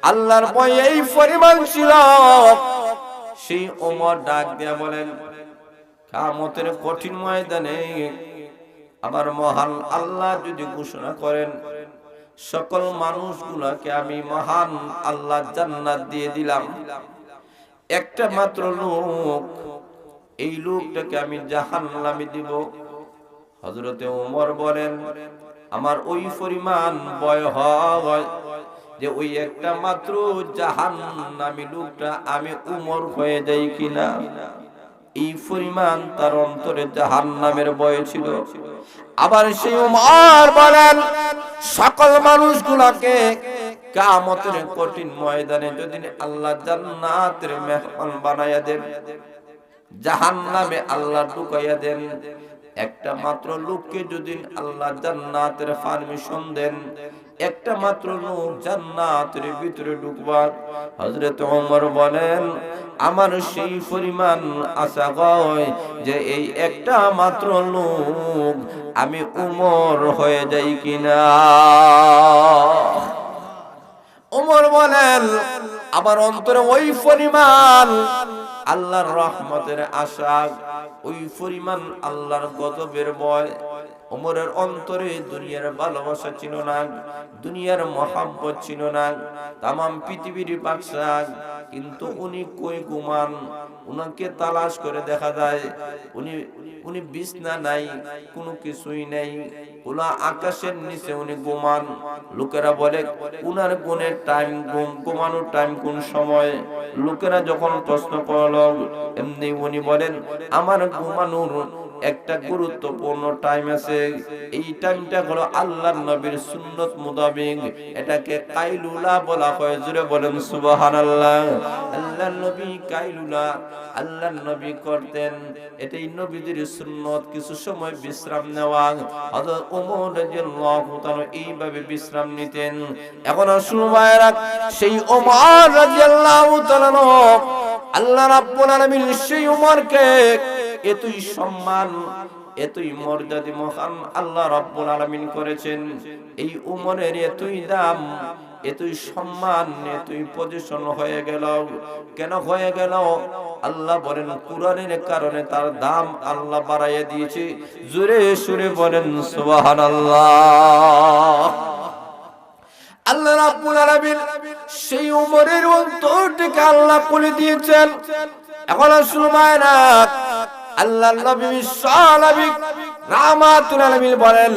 Speaker 1: আল্লাহর ভয় এই পরিমাণ ছিল, সেই ওমর ডাক দিয়া বলেন, কিয়ামতের কঠিন ময়দানে আমার মহান আল্লাহ যদি ঘোষণা করেন সকল মানুষগুলোকে আমি মহান আল্লাহ জান্নাত দিয়ে দিলাম, একটা মাত্র লোক, এই লোকটাকে আমি জাহান্নামে দিব। হযরতে ওমর বলেন, আমার ওই পরিমাণ ভয় হয় যে ওই একটা মাত্র জাহান্নামী লোকটা আমি উমর হয়ে যাই কিনা। এই পরিমাণ তার অন্তরে জাহান্নামের ভয় ছিল। আবার সেই উমর বলেন, সকল মানুষগুলোকে কিয়ামতের কঠিন ময়দানে যদি আল্লাহ জান্নাতের মেহমান বানায়া দেন, জাহান্নামে আল্লাহ ঢুকাইয়া দেন, একটা মাত্র লোককে যদি আল্লাহ জান্নাতের পারমিশন দেন, একটা মাত্র লোক জান্নাতের ভিতরে ঢুকবার, হযরত ওমর বলেন আমার সেই পরিমাণ আশা হয় যে এই একটা মাত্র লোক আমি উমর হয়ে যাই কিনা। ওমর বলেন আমার অন্তরে ওই পরিমাণ আল্লাহর রহমতের আশা, ওই পরিমাণ আল্লাহর গজবের ভয়। ওমরের অন্তরে দুনিয়ার ভালোবাসা ছিল না, দুনিয়ার মহাব্বত ছিল না, তামাম পৃথিবীর বাদশা, কিন্তু উনি কই ঘুমান, উনাকে তালাশ করে দেখা যায় উনি বিছনা নাই, কোনো কিছুই নাই, খোলা আকাশের নিচে উনি ঘুমান। লোকেরা বলে উনার গুণের টাইম, ঘুমানোর টাইম কোন সময়? লোকেরা যখন প্রশ্ন করল, এমনি উনি বলেন আমার ঘুমানোর একটা গুরুত্বপূর্ণ টাইম আছে, এই টাইমটা হলো আল্লাহর নবীর সুন্নত মোতাবেক, এটাকে কাইলুলা বলা হয়। জোরে বলেন সুবহানাল্লাহ। আল্লাহর নবী কাইলুলা আল্লাহর নবী করতেন, এটাই নবীদের সুন্নত, কিছু সময় বিশ্রাম নেওয়া। হযরত ওমর রাদিয়াল্লাহু তাআলা এইভাবে বিশ্রাম নিতেন। এখন শুনবায়রা, সেই ওমর রাদিয়াল্লাহু তাআলা আল্লাহ রাব্বুল আলামিন সেই ওমরকে এতই সম্মান, এতই মর্যাদা মহান আল্লাহ রাব্বুল আলামিন করেছেন। এই উমরের এতই দাম, এতই সম্মান, এতই পজিশন হয়ে গেল। কেন হয়ে গেল? আল্লাহ বলেন কুরআনের কারণে তার দাম আল্লাহ বাড়াইয়া দিয়েছে। জোরে সুরে বলেন সুবহানাল্লাহ। আল্লাহ রাব্বুল আলামিন সেই উমরের অন্তরটাকে আল্লাহ খুলে দিয়েছেন। এখন শুনবায়রা, আল্লাহর নবী সাল্লাল্লাহু রাহমাতুল আলামিন বলেন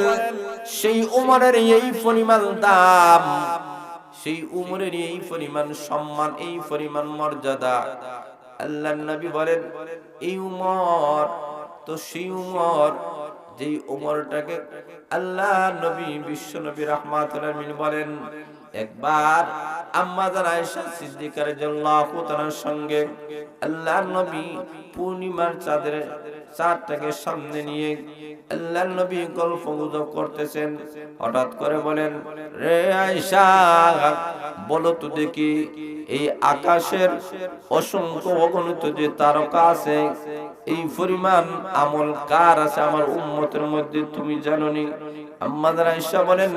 Speaker 1: সেই উমরের এই পরিমাণ দাম, সেই উমরের এই পরিমাণ সম্মান, এই পরিমাণ মর্যাদা। আল্লাহর নবী বলেন এই উমর তো সেই উমর যেই উমরটাকে আল্লাহ নবী বিশ্ব নবী রাহমাতুল আলামিন বলেন একবার আম্মা জান আয়েশা সিদ্দিকা রাদিয়াল্লাহু তাআলার সঙ্গে আল্লাহর নবী পূর্ণিমার চাঁদটাকে সামনে নিয়ে আল্লাহর নবী গল্প গুজব করতেছেন। হঠাৎ করে বলেন, রে আয়েশা বলো তো দেখি এই আকাশের অসংখ্য অগণিত যে তারকা আছে, এই পরিমাণ আমল কার আছে আমার উম্মতের মধ্যে, তুমি জানোনি? আম্মা জান আয়েশা বলেন,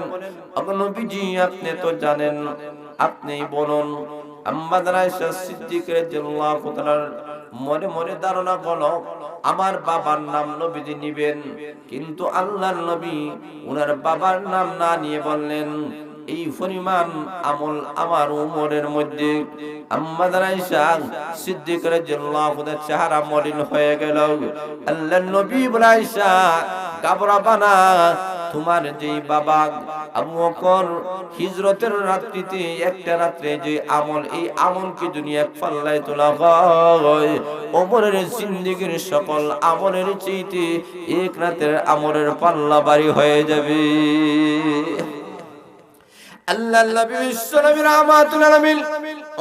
Speaker 1: নবীজি আপনি তো জানেন, আপনি বলুন। আম্মা জান আয়েশা সিদ্দিকা রাদিয়াল্লাহু তাআলার মনে মনে ধারণা হলো আমার বাবার নাম নবীজি নিবেন, কিন্তু আল্লাহর নবী ওনার বাবার নাম না নিয়ে বললেন এই পরিমাণ আমল আমার উমরের মধ্যে। আম্মা জান আয়েশা সিদ্দিকা রাদিয়াল্লাহু তাআলার চেহারা মলিন হয়ে গেল। আল্লাহর নবী বলে, আয়েশা ঘাবড়াবা না, তোমার যেই বাবা আবু বকর হিজরতের রাত্রিতে একটা রাত্রে যে আমল, এই আমলকে যদি এক পাল্লায় তোলা হয় ওমরের জিন্দেগীর সকল আমলের চাইতে এক রাতের আমলের পাল্লা ভারী হয়ে যাবে। আল্লাহর নবী বিশ্ব নবী রাহমাতুল আলামিন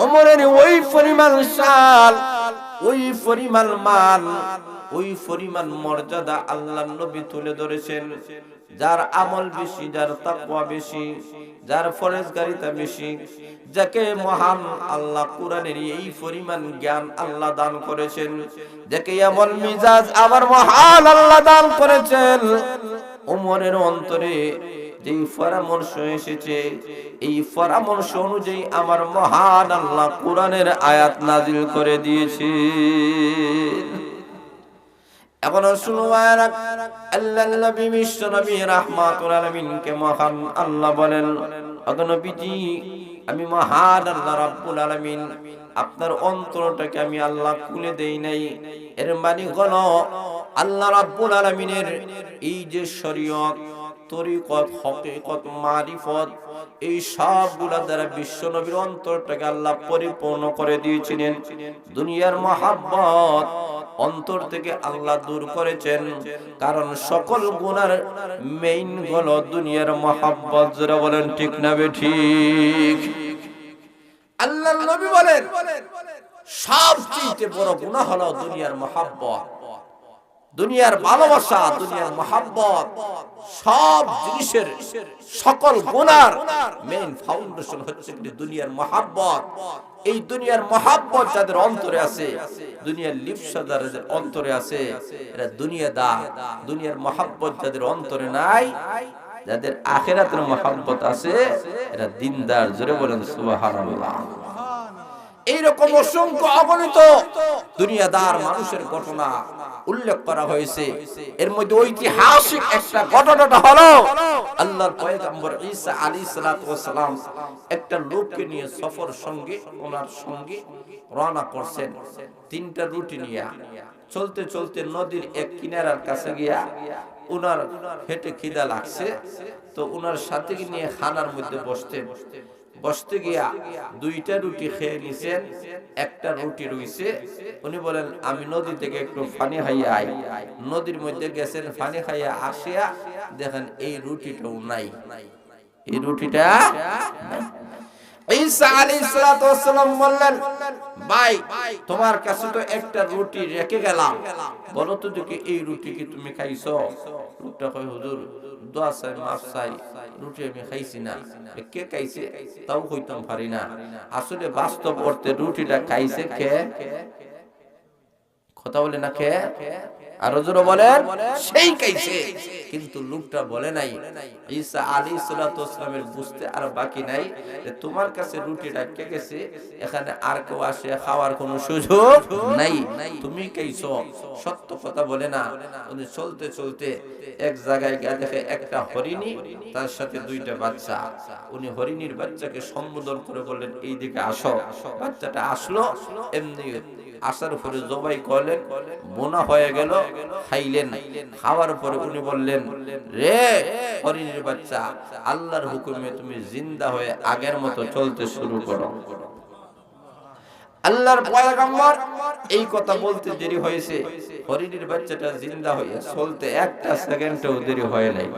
Speaker 1: ওমরের ওই পরিমাণ শাল, ওই পরিমাণ মাল ওই পরিমাণ মর্যাদা আল্লাহর নবী তুলে ধরেছেন। যার আমল বেশি, যার তাকওয়া বেশি, যার ফরজগারিতা বেশি, যাকে মহান আল্লাহ কোরআনের এই পরিমাণ জ্ঞান আল্লাহ দান করেছেন, যাকে এমন মিজাজ আবার মহান আল্লাহ দান করেছেন, ওমরের অন্তরে যেই পরামর্শ এসেছে, এই পরামর্শ অনুযায়ী আমার মহান আল্লাহ কোরআনের আয়াত নাজিল করে দিয়েছে। এখন শুনুন, আল্লাহর নবী বিশ্ব নবী রাহমাতুল আলামিনকে মহান আল্লাহ বলেন, ওগো নবীজি, আমি মহান আল্লাহ রাব্বুল আলামিন আপনার অন্তরটাকে আমি আল্লাহ খুলে দেই নাই। এর মানে হলো আল্লাহ রাব্বুল আলামিনের এই যে শরীয়ত, তরিকত, হকিকত, মারিফত, এই সবগুলা দ্বারা বিশ্ব নবীর অন্তরটাকে আল্লাহ পরিপূর্ণ করে দিয়েছিলেন। দুনিয়ার মহাব্বত অন্তর থেকে আল্লাহ দূর করেছেন, কারণ সকল গুনার মেইন হলো দুনিয়ার মহাব্বত। যারা বলেন ঠিক না বেঠিক? আল্লাহর নবী বলেন সবচেয়ে বড় গুনাহ হলো দুনিয়ার মহাব্বত, দুনিয়ার ভালোবাসা, দুনিয়ার মহাব্বত। সব জিনিসের, সকল গুনার মেইন ফাউন্ডেশন হচ্ছে দুনিয়ার মহাব্বত। এই দুনিয়ার মহাব্বত যাদের অন্তরে আছে, দুনিয়ার লিপ্সা যাদের অন্তরে আছে, এরা দুনিয়াদার। দুনিয়ার মহাব্বত যাদের অন্তরে নাই, যাদের আখিরাতের মহাব্বত আছে, এরা দিনদার। জোরে বলেন সুবহানাল্লাহ। এইরকম অসংখ্য অগণিত দুনিয়াদার মানুষের ঘটনা উল্লেখ করা হয়েছে। এর মধ্যে ঐতিহাসিক একটা ঘটনাটা হলো আল্লাহর পয়গম্বর ঈসা আলাইহিস সালাতু ওয়াস সালাম একটা লোককে নিয়ে সফর সঙ্গে ওনার সঙ্গে রওনা করছেন। তিনটা রুটি নিয়ে চলতে চলতে নদীর এক কিনারার কাছে গিয়া উনার হেঁটে খিদা লাগছে, তো উনার সাথে নিয়ে খানার মধ্যে বসতে গিয়া দুইটা রুটি খেয়ে নিছেন, একটা রুটি রইছে। উনি বলেন আমি নদী থেকে একটু পানি খাইয়া আই। নদীর মধ্যে গেছেন, পানি খাইয়া আসিয়া দেখেন এই রুটিটাও নাই, এই রুটিটা। ঈসা আলাইহিস সালাতু ওয়াস সালাম বললেন, ভাই তোমার কাছে তো একটা রুটি রেখে গেলাম, বলো তো দেখি এই রুটি কি তুমি খাইছো? লোকটা কয়, হুজুর দোয়া চাই, মাফ চাই, রুটি আমি খাইছি না। কে খাইছে তাও কইতাম পারি না। আসলে বাস্তব অর্থে রুটিটা খাইছে কে? কথা বলে না কে? আর জোরে বলেন, সেই খাইছে। কিন্তু লোকটা বলে নাই। ঈসা আলাইহিস সালাতু ওয়াস সালামের বুঝতে আর বাকি নাই যে তোমার কাছে রুটিটা কে গেছে, এখানে আর কেউ আসে খাওয়ার কোনো সুযোগ নাই, তুমি খাইছো। সত্য কথা বলে না। উনি চলতে চলতে এক জায়গায় গিয়ে দেখে একটা হরিণী, তার সাথে দুইটা বাচ্চা। উনি হরিণীর বাচ্চাকে সম্বোধন করে বললেন, এই দিকে আসো। বাচ্চাটা আসলো, এমনি আসার পরে জবাই করলেন, বোনা হয়ে গেল, খাইলেন। খাওয়ার পরে উনি বললেন, রে হরিণীর বাচ্চা, আল্লাহর হুকুমে তুমি জিন্দা হয়ে আগের মতো চলতে শুরু করো। আল্লাহর পয়গম্বর এই কথা বলতে দেরি হয়েছে, হরিণীর বাচ্চাটা জিন্দা হয়ে চলতে একটা সেকেন্ডও দেরি হয় নাই।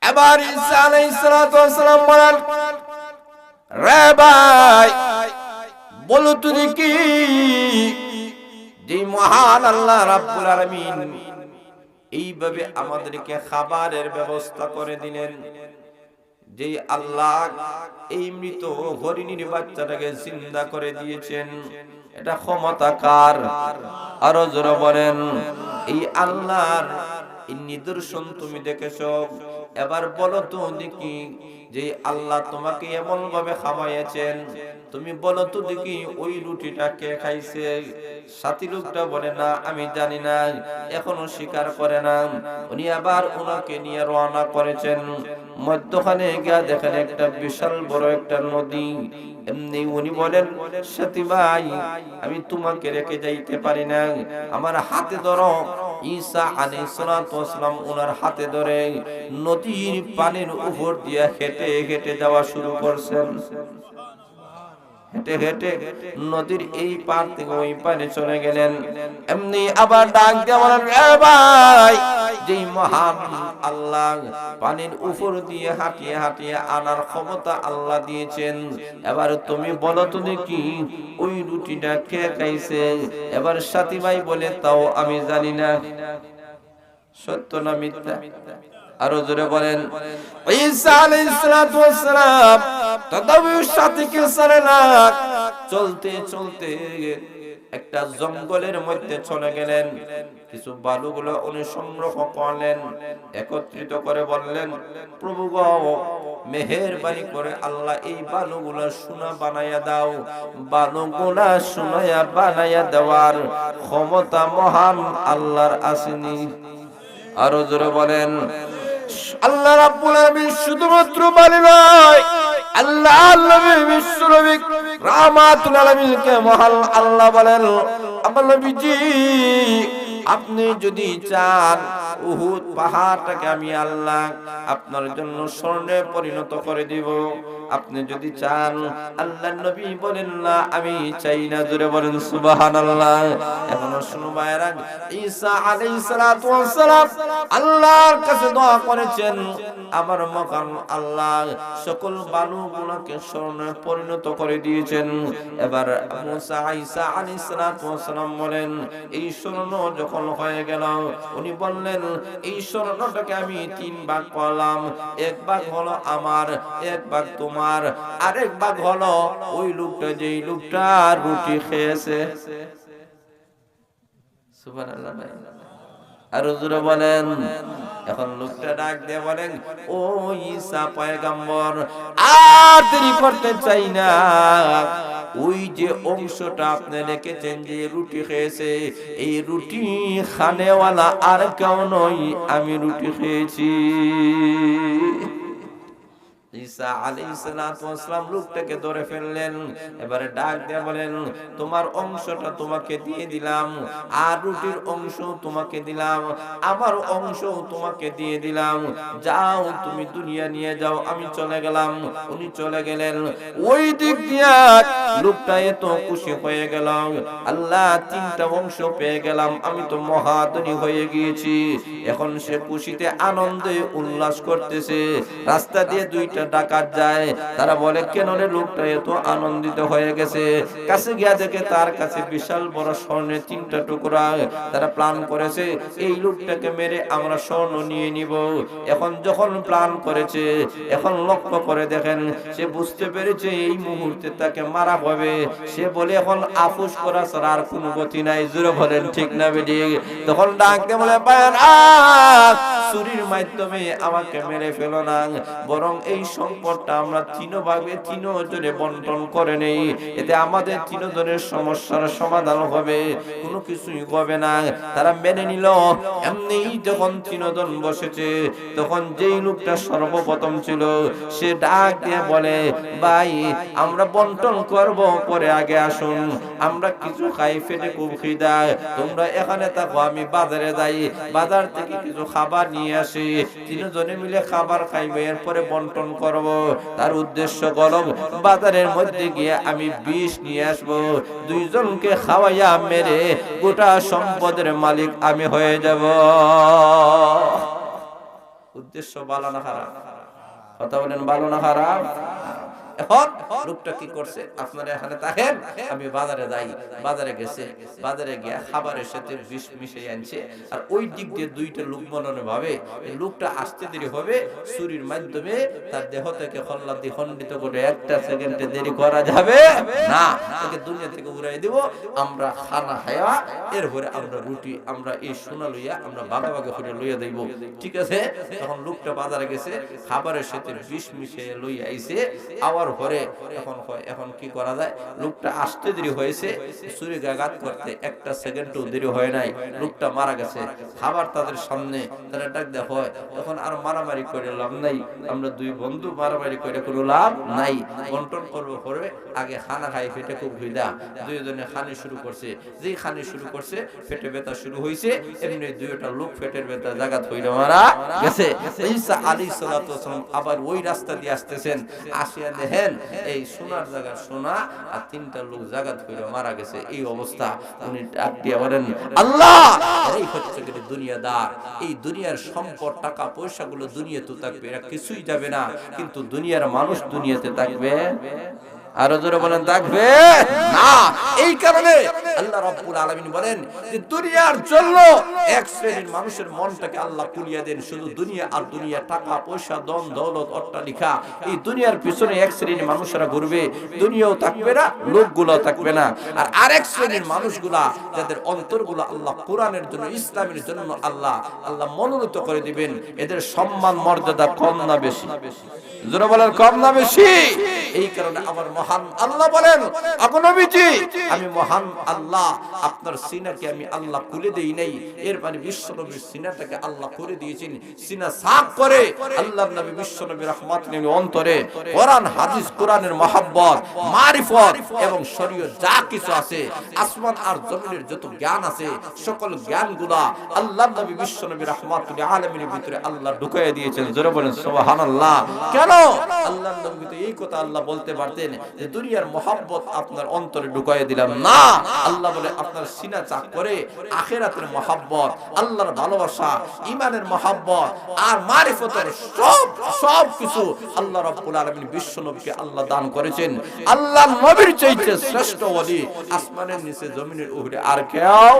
Speaker 1: এবার ঈসা আলাইহিস সালাতু ওয়াস সালাম বলেন, রে ভাই বলো তো দেখি, যে মহান আল্লাহ রাব্বুল আলামিন এইভাবে আমাদেরকে খাবারের ব্যবস্থা করে দিলেন, যে আল্লাহ এই মৃত হরিণীর বাচ্চাটাকে জিন্দা করে দিয়েছেন, এটা ক্ষমতা কার? আরো জোরে বলেন, এই আল্লাহর এই নিদর্শন তুমি দেখেছো। এবার বলো তো দেখি, যে আল্লাহ তোমাকে এমন ভাবে খাওয়াইছেন, তুমি বলো তো দেখি ওই রুটিটা কে খাইছে? সাথী লোকটা বলে, না আমি জানি না, এখনো স্বীকার করে না। উনি আবার ওনাকে নিয়ে রওনা করেছেন। মধ্যখানে গিয়া দেখেন একটা বিশাল বড় একটা নদী। এমনি উনি বলেন, সাথী ভাই আমি তোমাকে রেখে যাইতে পারি না, আমার হাতে ধরো। ঈসা আলাইহিস সালাতু ওয়াস সালাম ওনার হাতে ধরে নদীর পানির উপর দিয়ে হেঁটে হেঁটে যাওয়া শুরু করছেন। হেঁটে হেঁটে নদীর এই পার থেকে ওই পারে চলে গেলেন। এমনি আবার ডাক দিয়ে বলেন, এ ভাই, যেই মহান আল্লাহ পানির উপর দিয়ে হাঁটিয়ে হাঁটিয়ে আনার ক্ষমতা আল্লাহ দিয়েছেন, এবার তুমি বলো তো দেখি ওই রুটিটা কে খাইছে? এবার সাথী ভাই বলে, তাও আমি জানি না। সত্য না মিথ্যা? আরো জোরে বলেন। ঈসা আলাইহিস সালাতু ওয়াস সালাম তদাবির সাথীকে সারে না চলতে চলতে একটা জঙ্গলের মধ্যে চলে গেলেন। কিছু বালুগুলো উনি সংগ্রহ করলেন, একত্রিত করে বললেন, প্রভু গো, মেহেরবানি করে আল্লাহ এই বালুগুলো সোনা বানাইয়া দাও। বালুগুলা সোনায়া বানাইয়া দেওয়ার ক্ষমতা মহান আল্লাহর আসেনি? আরো জোরে বলেন। আল্লাহ রাব্বুল আলামিন শুধুমাত্র বালি নয়, আল্লাহ নবী বিশ্বনবী রাহমাতুল আলামিনকে মহান আল্লাহ বলেন, আমার নবীজি আপনি যদি চান উহুদ পাহাড়টাকে আমি আল্লাহ আপনার জন্য স্বর্ণে পরিণত করে দিব। আপনি যদি চান, আল্লাহর নবী বলেন না আমি চাই না। জোরে বলেন সুবহানাল্লাহ। এখন শুনো ভাইরা, ঈসা আলাইহিস সালাতু ওয়াস সালাম আল্লাহর কাছে দোয়া করেছেন, আমার মহান আল্লাহ সকল বালুগুলোকে স্বর্ণে পরিণত করে দিয়েছেন। এবার মুসা ঈসা আলাইহিস সালাতু ওয়াস সালাম বলেন, এই স্বর্ণ যখন হয়ে গেল, উনি বললেন এই স্বর্ণটাকে আমি 3 ভাগ করলাম। এক ভাগ হলো আমার, এক ভাগ তোমার, আরেক ভাগ হলো ওই লোকটা যেই লোকটা রুটি খেয়েছে। সুবহানাল্লাহ। আর জোরে বলেন। এখন লোকটা ডাক দিয়ে বলেন, ও ঈসা পয়গম্বর, আর দেরি করতে চাই না। ওই যে অংশটা আপনি লিখেছেন যে রুটি খেয়েছে, এই রুটি খানেওয়ালা আর কেউ নয়, আমি রুটি খেয়েছি। ঈসা আলাইহিস সালাতু ওয়াস সালাম লোকটাকে ধরে ফেললেন। এবারে ডাক দিয়ে বলেন, তোমার অংশটা তোমাকে দিয়ে দিলাম, আর রুটির অংশ তোমাকে দিলাম, আমার অংশ তোমাকে দিয়ে দিলাম। যাও তুমি দুনিয়া নিয়ে যাও, আমি চলে গেলাম। উনি চলে গেলেন। ওই দিক দিয়া লোকটা এত খুশি হয়ে গেল, আল্লাহ 3টা অংশ পেয়ে গেলাম, আমি তো মহাধনী হয়ে গিয়েছি। এখন সে খুশিতে আনন্দে উল্লাস করতেছে। রাস্তা দিয়ে 2টা ডাকাত যায়, তারা বলে, কেন রে লোকটা এত আনন্দিত হয়ে গেছে? কাছে গিয়া দেখে তার কাছে বিশাল বড় স্বর্ণের 3টা টুকরা। তারা প্ল্যান করেছে এই লোকটাকে মেরে আমরা স্বর্ণ নিয়ে নিব। এখন যখন প্ল্যান করেছে, এখন লক্ষ্য করে দেখেন, সে বুঝতে পেরেছে এই মুহূর্তে তাকে মারা হবে। সে বলে এখন আফুস করা ছাড়া আর কোনো গতি নাই। জোরে বলেন ঠিক না বেঠিক? তখন ডাকতে বলে, বায়ান ছুরির মাধ্যমে আমাকে মেরে ফেলো না, বরং এই সম্পদটা আমরা 3 ভাগে 3 জনে বন্টন করে নেই। এতে আমাদের 3 জনের সমস্যার সমাধান হবে, কোনো কিছুই হবে না। তারা মেনে নিল। এমনি যখন 3 জন বসেছে, তখন যেই লোকটা সর্বপ্রথম ছিল সে ডাক দিয়ে বলে, ভাই আমরা বন্টন করব, পরে আগে আসুন, আমরা কিছু খাই, পেটে খুব খিদা। তোমরা এখানে থাকো, আমি বাজারে যাই, বাজার থেকে কিছু খাবার নিয়ে আসি। 3 জনে মিলে খাবার খাইবে, এরপরে বন্টন করব। তার উদ্দেশ্য গলব, বাজারের মধ্যে গিয়ে আমি বিষ নিয়ে আসবো, 2 জনকে খাওয়াইয়া মেরে গোটা সম্পদের মালিক আমি হয়ে যাব। উদ্দেশ্য ভালো না খারাপ? কথা বলেন, ভালো না খারাপ? এখন লোকটা কি করছে, আপনারা এখানে থাকেন, আমি বাজারে যাই। বাজারে গেছে, বাজারে গিয়ে খাবারের সাথে বিষ মিশিয়ে আনছে। আর ওই দিক দিয়ে 2টা লোক মননে ভাবে এই লোকটা আসতে দেরি হবে, ছুরির মাধ্যমে তার দেহ থেকে খল্লাদি খণ্ডিত করে 1টা সেকেন্ডে দেরি করা যাবে না, তাকে দুনিয়া থেকে উড়াই দিব। আমরা খানা খায়া এরপরে আমরা রুটি, আমরা এই সোনা লইয়া আমরা ভাগে ভাগে করে লইয়া দেব, ঠিক আছে? তখন লোকটা বাজারে গেছে, খাবারের সাথে বিষ মিশিয়ে লইয়া আইছে। আবার পরে এখন কি করা যায়? লোকটা আসতে দেরি হয়েছে, ছুরিকাঘাত করতে 1টা সেকেন্ডও দেরি হয় নাই, লোকটা মারা গেছে। খাবার তাদের সামনে, তারা ডাক দেওয়া হয়। এখন আর মারামারি করে লাভ নাই, আমরা 2 বন্ধু মারামারি করে কোনো লাভ নাই। বন্টন করবো পরে, আগে খানা খাই, পেটে খুব খিদা। 2 জনে খানি শুরু করছে। যেই খানি শুরু করছে, পেটে ব্যথা শুরু হয়েছে। এমনি 2টা লোক পেটের ব্যথা জাগাত হইলে মারা গেছে। ঈসা আলাইহিস সালাতু ওয়াস সালাম আবার ওই রাস্তা দিয়ে আসতেছেন, আসিয়া দেখেন এই সোনার জায়গা সোনা আর 3টা লোক জায়গা ধরে মারা গেছে, এই অবস্থা। উনি ডাক দিয়ে বলেন, আল্লাহ এই হচ্ছে কি দুনিয়াদার, এই দুনিয়ার সম্পদ টাকা পয়সাগুলো দুনিয়াতে থাকবে, এরা কিছুই যাবে না, কিন্তু দুনিয়ার মানুষ দুনিয়াতে থাকবে। আরো জোরে বলেন, থাকবে না। এই কারণে আল্লাহ রাব্বুল আলামিন বলেন যে দুনিয়ার জন্য এক শ্রেণীর মানুষের মনটাকে আল্লাহ কুলিয়ে দেন, শুধু দুনিয়া আর দুনিয়া, টাকা পয়সা ধন দৌলত অট্টালিকা, এই দুনিয়ার পিছনে এক শ্রেণীর মানুষরা ঘুরবে, দুনিয়াও থাকবে না, লোকগুলো থাকবে না। আর আরেক শ্রেণীর মানুষগুলা যাদের অন্তরগুলো আল্লাহ কোরআনের জন্য ইসলামের জন্য আল্লাহ মনোনীত করে দিবেন, এদের সম্মান মর্যাদা কম না বেশি? জোরে বলেন, কম না বেশি? এই কারণে আমার মহান আল্লাহ বলেন, নবীজি আমি মহান আল্লাহ, আপনার সিনাকে আমি আল্লাহ খুলে দেই নাই, এর মানে বিশ্বনবীর সিনাটাকে আল্লাহ করে দিয়েছেন, সিনা সাফ করে আল্লাহর নবী বিশ্বনবী রাহমাতুল লিল অন্তরে কোরআন হাদিস, কোরআনের মহব্বত, মারিফত এবং শরীয়ত যা কিছু আছে, আসমান আর জমিনের যত জ্ঞান আছে, সকল জ্ঞানগুলা আল্লাহর নবী বিশ্বনবী রাহমাতুল লিল আলামিনের ভিতরে আল্লাহ ঢুকাইয়া দিয়েছেন। জোরে বলেন সুবহানাল্লাহ। কেন? আল্লাহর নবী তো এই কথা আল্লাহ বলতে পারতেন যে দুনিয়ার মহব্বত আপনার অন্তরে ঢুকাইয়া দিলাম না, আল্লাহ বলে আপনার সিনা চাক করে আখিরাতের মহব্বত, আল্লাহর ভালোবাসা, ঈমানের মহব্বত আর মারিফতের সব কিছু আল্লাহ রাব্বুল আলামিন বিশ্ব নবীকে আল্লাহ দান করেছেন। আল্লাহর নবীর চাইতে শ্রেষ্ঠ ওলি আসমানের নিচে জমিনের উপরে আর কেউ,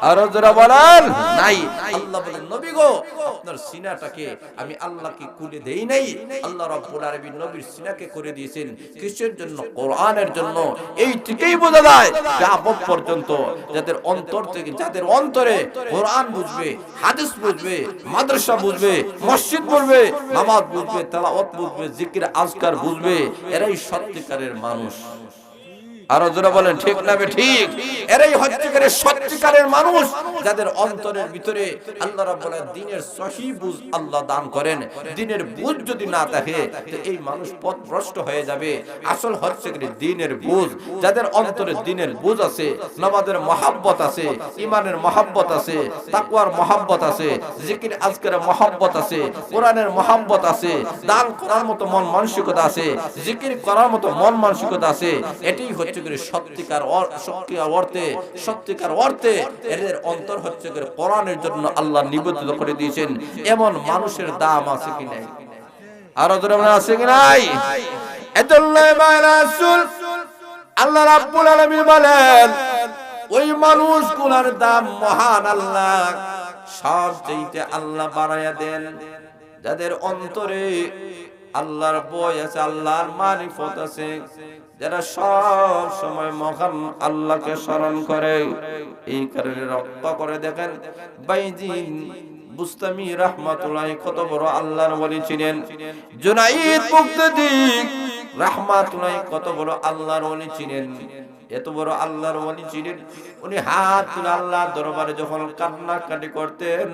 Speaker 1: আরো যারা বলেন, নাই। আল্লাহ বলেন, নবী গো আপনার সিনাটাকে আমি আল্লাহ কি খুলে দেই নাই? আল্লাহ রাব্বুল আলামিন নবীর সিনাকে করে দিয়েছেন কিসের জন্য? কোরআনের জন্য। এই থেকেই বোঝা যায় কিয়ামত পর্যন্ত যাদের অন্তর থেকে, যাদের অন্তরে কোরআন বুঝবে, হাদিস বুঝবে, মাদ্রাসা বুঝবে, মসজিদ বুঝবে, নামাজ বুঝবে, তেলাওয়াত বুঝবে, জিকির আজকার বুঝবে, এরাই সত্যিকারের মানুষ। আরো জোরে বলেন, ঠিক না ঠিক? এরাই সত্যিকারের মানুষ, যাদের অন্তরের ভিতরে আল্লাহ রাব্বুল আলামিন দ্বীনের সহিহ বুঝ আল্লাহ দান করেন। দ্বীনের বুঝ যদি না থাকে তো এই মানুষ পথভ্রষ্ট হয়ে যাবে। আসল হচ্ছে কি দ্বীনের বুঝ, যাদের অন্তরে দ্বীনের বুঝ আছে, নামাজের মহব্বত আছে, ঈমানের মহব্বত আছে, তাকওয়ার মহব্বত আছে, জিকির আজকারের মহব্বত আছে, কোরআনের মহব্বত আছে, দান করার মতো মন মানসিকতা আছে, জিকির করার মতো মন মানসিকতা আছে, এটাই হচ্ছে সত্যিকার অর্থে এদের অন্তর হচ্ছে কোরআনের জন্য আল্লাহ নিবেদিত করে দিয়েছেন। এমন মানুষের দাম আছে কি নাই? আরো ধরে আছে কি নাই? আল্লাহ রাব্বুল আলামিন বলেন, ওই মানুষগুলোর দাম মহান আল্লাহ সবচেয়ে আল্লাহ বাড়ায়া দেন, যাদের অন্তরে আল্লাহর ভয় আছে, আল্লাহর মারিফত আছে, যারা সব সময় মহান আল্লাহকে স্মরণ করে। এই কারণে রক্ষা করে। দেখেন বাইজিন বুস্তামি রাহমাতুল্লাহ কত বড় আল্লাহর ওলি ছিলেন, জুনাইদ বুগদাদি রাহমাতুল্লাহ কত বড় আল্লাহর ওলি ছিলেন, এত বড় আল্লাহর ওলি ছিলেন। উনি হাত তুলে আল্লাহর দরবারে যখন কান্নাকাটি করতেন,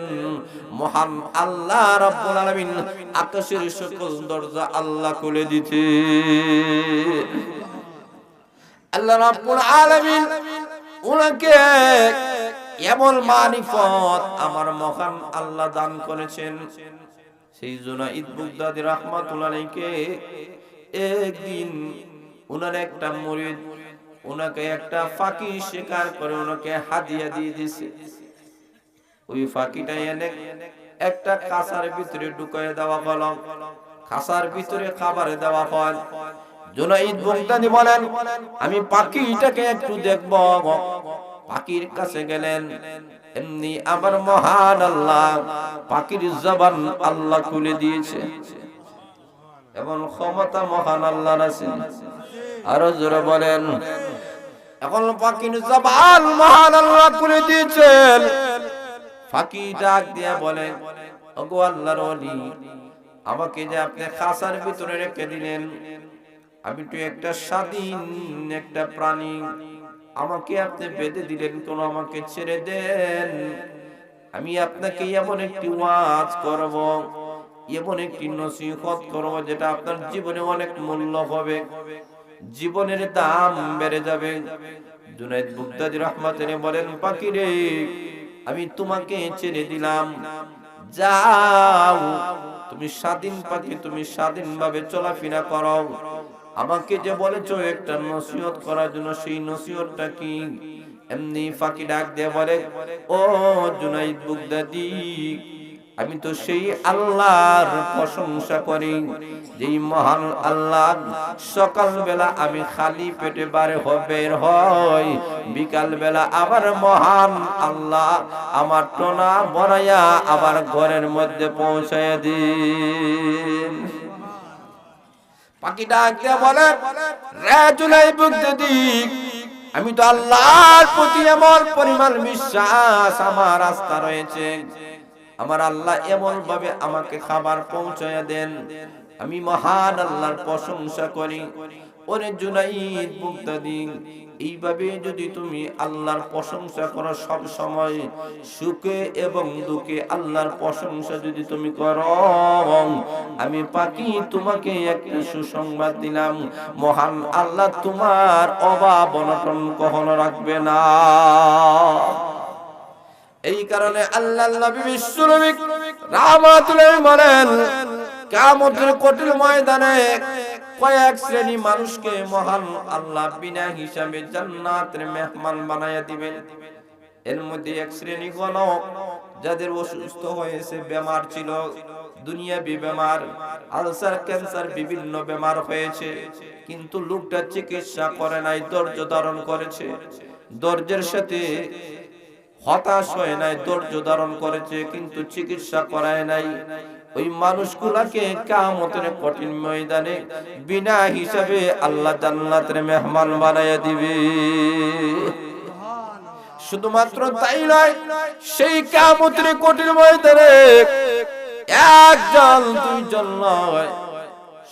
Speaker 1: মহান আল্লাহ রাব্বুল আলামিন আকাশের সকল দরজা আল্লাহ খুলে দিতেন। আল্লাহ রাব্বুল আলামিন উনাকে এমন মারিফত আমার মহান আল্লাহ দান করেছেন। সেই জুনাইদ বুগদাদি রাহমাতুল্লাহ আলাইহিকে একদিন উনার একটা মুরিদ উনাকে একটা ফাঁকি শিকার করে উনাকে হাদিয়া দিয়ে দিয়েছে। ওই ফাঁকিটা এনে একটা কাঁসার ভিতরে ঢুকিয়ে দেওয়া হলো, কাঁসার ভিতরে খাবার দেওয়া হয়। জুনাইদ বুগদাদি বলেন, আমি পাখিটাকে একটু দেখব। পাখির কাছে গেলেন, এমনি আমার মহান আল্লাহ পাখির জবান আল্লাহ খুলে দিয়েছে। এমন ক্ষমতা মহান আল্লাহর আছে। আরো জোরে বলেন, এখন পাখির জবান মহান আল্লাহ খুলে দিয়েছেন। পাখি ডাক দিয়ে বলেন, ওগো আল্লাহর ওলি, আমাকে যে আপনি খাঁচার ভিতরে রেখে দিলেন, আমি তো একটা স্বাধীন একটা প্রাণী, আমাকে আপনি বেঁধে দিলেন কেন? আমাকে ছেড়ে দেন, আমি আপনাকে এমন একটি ওয়াজ করব, এমন একটি নসিহত করব যেটা আপনার জীবনে অনেক মূল্য হবে, জীবনের দাম বেড়ে যাবে। জুনাইদ বুগদাদি রাহমাতুল্লাহ বলেন, পাখি রে, আমি তোমাকে ছেড়ে দিলাম, যাও, তুমি স্বাধীন পাখি, তুমি স্বাধীনভাবে চলাফেরা করো, আমাকে যে বলেছো একটা নসিহত করার জন্য, সেই নসিহতটা কি? এমনি ফাঁকি ডাক দিয়ে বলে, ও জুনাইদ বাগদাদি, আমি তো সেই আল্লাহর প্রশংসা করি যেই মহান আল্লাহ সকাল বেলা আমি খালি পেটে বের হয়, বিকাল বেলা আবার মহান আল্লাহ আমার টোনা বড়াইয়া আবার ঘরের মধ্যে পৌঁছায় দিন। পাখি ডাক দিয়ে বলে, রে জুনাইদ বাগদাদি, আমি তো আল্লাহর প্রতি এমন পরিমাণ বিশ্বাস আমার আস্থা রয়েছে, আমার আল্লাহ এমন ভাবে আমাকে খাবার পৌঁছায় দেন, আমি মহান আল্লাহর প্রশংসা করি। ওরে জুনাইদ বাগদাদি, এইভাবে যদি তুমি আল্লাহর প্রশংসা করো সব সময়, সুখে এবং দুঃখে আল্লাহর প্রশংসা যদি তুমি করো, আমি পাখি তোমাকে একটা সুসংবাদ দিলাম, মহান আল্লাহ তোমার অভাব অনটন কখনো রাখবে না। এই কারণে আল্লাহর নবী বিশ্বনবী রাহমাতুল বলেন, কিয়ামতের কঠিন ময়দানে কয়েক শ্রেণী মানুষকে মহান আল্লাহ বিনা হিসাবে জান্নাতের মেহমান বানায়া দিবেন। এর মধ্যে এক শ্রেণী হলো যাদের অসুস্থ হয়েছে, বেমার ছিল, দুনিয়াবি বেমার, আলসার, ক্যান্সার, বিভিন্ন বেমার হয়েছে, কিন্তু লোকটা চিকিৎসা করে নাই, ধৈর্য ধারণ করেছে, ধৈর্যের সাথে হতাশ হয় নাই, ধৈর্য ধারণ করেছে, কিন্তু চিকিৎসা করায় নাই। ওই মানুষগুলাকে কিয়ামতের কঠিন ময়দানে বিনা হিসাবে আল্লাহ জান্নাতের মেহমান বানায়া দিবে। শুধুমাত্র তাই নয়, সেই কিয়ামতের কঠিন ময়দানে একজন দুইজন নয়,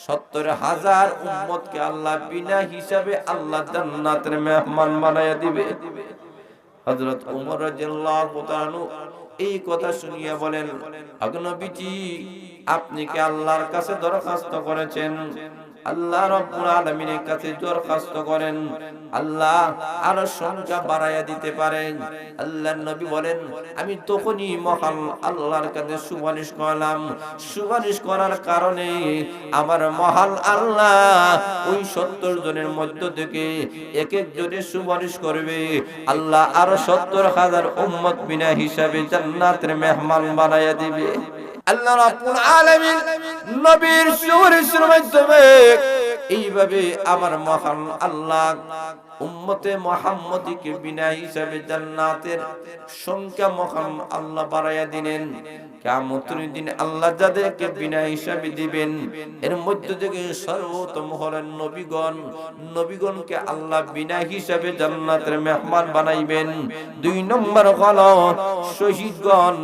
Speaker 1: ৭০,০০০ উম্মতকে আল্লাহ বিনা হিসাবে আল্লাহ জান্নাতের মেহমান বানায়া দিবে। হযরত ওমর রাদিয়াল্লাহু তাআলা এই কথা শুনিয়া বলেন, আগো নবীজি, আপনি কি আল্লাহর কাছে দরখাস্ত করেছেন? আল্লাহ রাব্বুল আলামিনের কাছে দরখাস্ত করেন, আল্লাহ আরো সংখ্যা বাড়ায়া দিতে পারেন। আল্লাহর নবী বলেন, আমি তখনই মহান আল্লাহর কাছে সুপারিশ করলাম, সুপারিশ করার কারণে আমার মহান আল্লাহ ওই ৭০ জনের মধ্য থেকে এক এক জনের সুপারিশ করবে, আল্লাহ আরো ৭০,০০০ উম্মত বিনা হিসাবে জান্নাতের মেহমান বানায়া দিবে। আল্লাহ রাব্বুল আলামিন নবীর সুপারিশের মাধ্যমে এইভাবে আমার মহান আল্লাহ উম্মতে মুহাম্মদীকে বিনা হিসাবে জান্নাতের সংখ্যা মহান আল্লাহ বাড়ায়া দিলেন। কিয়ামতের দিন আল্লাহ যাদেরকে বিনা হিসাবে দিবেন, এর মধ্য থেকে সর্বোত্তম হলেন নবীগণ। নবীগণকে আল্লাহ বিনা হিসাবে জান্নাতের মেহমান বানাইবেন। ২ নম্বর হলো শহীদগণ,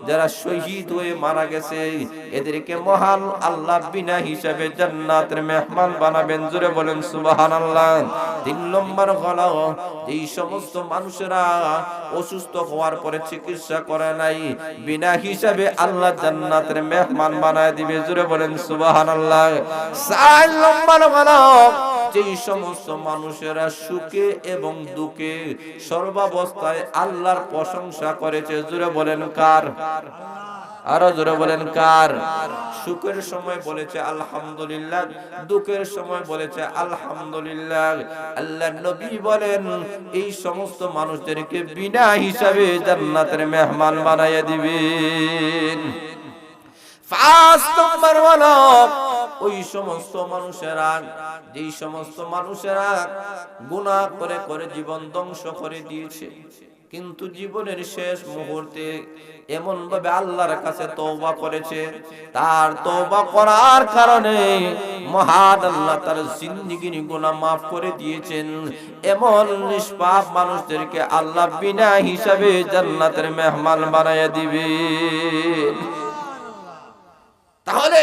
Speaker 1: যারা শহীদ হয়ে মারা গেছে, এদেরকে মহান আল্লাহ বিনা হিসাবে জান্নাতের মেহমান বানাবেন। জোরে বলেন সুবহানাল্লাহ। ৩ নম্বর হলো এই সমস্ত মানুষেরা অসুস্থ হওয়ার পরে চিকিৎসা করে নাই, বিনা হিসাবে আল্লাহ জান্নাতের মেহমান বানায় দিবে। জোরে বলেন সুবহানাল্লাহ। ৪ নম্বর হলো যেই সমস্ত মানুষেরা সুখে এবং দুঃখে সর্বাবস্থায় আল্লাহর প্রশংসা করেছে। জোরে বলেন কার? আরো জোরে বলেন কার? সুখের সময় বলেছে আলহামদুলিল্লাহ, দুঃখের সময় বলেছে আলহামদুলিল্লাহ। আল্লাহর নবী বলেন, এই সমস্ত মানুষদেরকে বিনা হিসাবে জান্নাতের মেহমান বানায়া দিবেন। ৫ নম্বর হলো ওই সমস্ত মানুষেরা, যেই সমস্ত মানুষেরা গুনাহ করে করে জীবন ধ্বংস করে দিয়েছে, কিন্তু জীবনের শেষ মুহূর্তে এমন ভাবে আল্লাহর কাছে তওবা করেছে, তার তওবা করার কারণে মহান আল্লাহ তার জিন্দেগির গুনাহ maaf করে দিয়েছেন। এমন নিষ্পাপ মানুষদেরকে আল্লাহ বিনা হিসাবে জান্নাতের মেহমান বানায়া দিবেন। তাহলে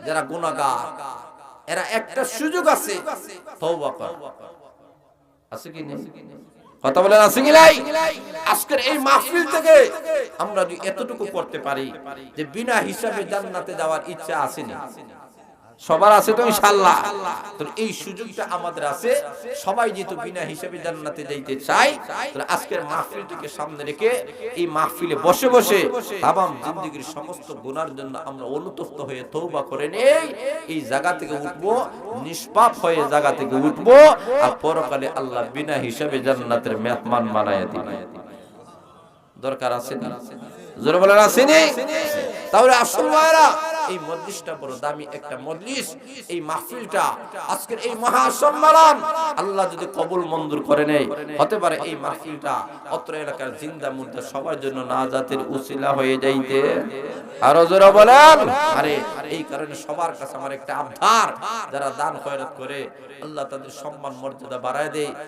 Speaker 1: যারা গুনাহগার, এরা একটা সুযোগ আছে তওবা করার। আছে কি নেই? কথা বলেন আছে কি নাই? আজকের এই মাহফিল থেকে আমরা যদি এতটুকু করতে পারি যে বিনা হিসাবে জান্নাতে যাওয়ার ইচ্ছা আছে না, সবার আছে তো ইনশাআল্লাহ। তো এই সুযোগটা আমাদের আছে, সবাই যেহেতু বিনা হিসাবে জান্নাতে যাইতে চাই, তাহলে আজকের মাহফিলটিকে সামনে রেখে এই মাহফিলে বসে বসে তামাম জিন্দেগীর সমস্ত গুনার জন্য আমরা অনুতপ্ত হয়ে তওবা করে নেই, এই জায়গা থেকে উঠবো, নিষ্পাপ হয়ে জায়গা থেকে উঠবো, আর পরকালে আল্লাহ বিনা হিসাবে জান্নাতের মেহমান বানায়া দিবেন। দরকার আছে না? জোরে বলেন আছে নি? তাহলে আসল ভাইরা, এই মজলিসটা বড় দামি একটা মজলিস। এই মাহফিলটা আজকের এই মহা সম্মেলন আল্লাহ যদি কবুল মঞ্জুর করে নেয়, হতে পারে এই মাহফিলটা অত্র এলাকার জিন্দা মুর্দা সবার জন্য নাজাতের উসিলা হয়ে যাইতে। আরো জোরে বলেন। আরে এই কারণে সবার কাছে আমার একটা আবদার, যারা দান খয়রাত করে আল্লাহ তাদের সম্মান মর্যাদা বাড়ায় দেয়,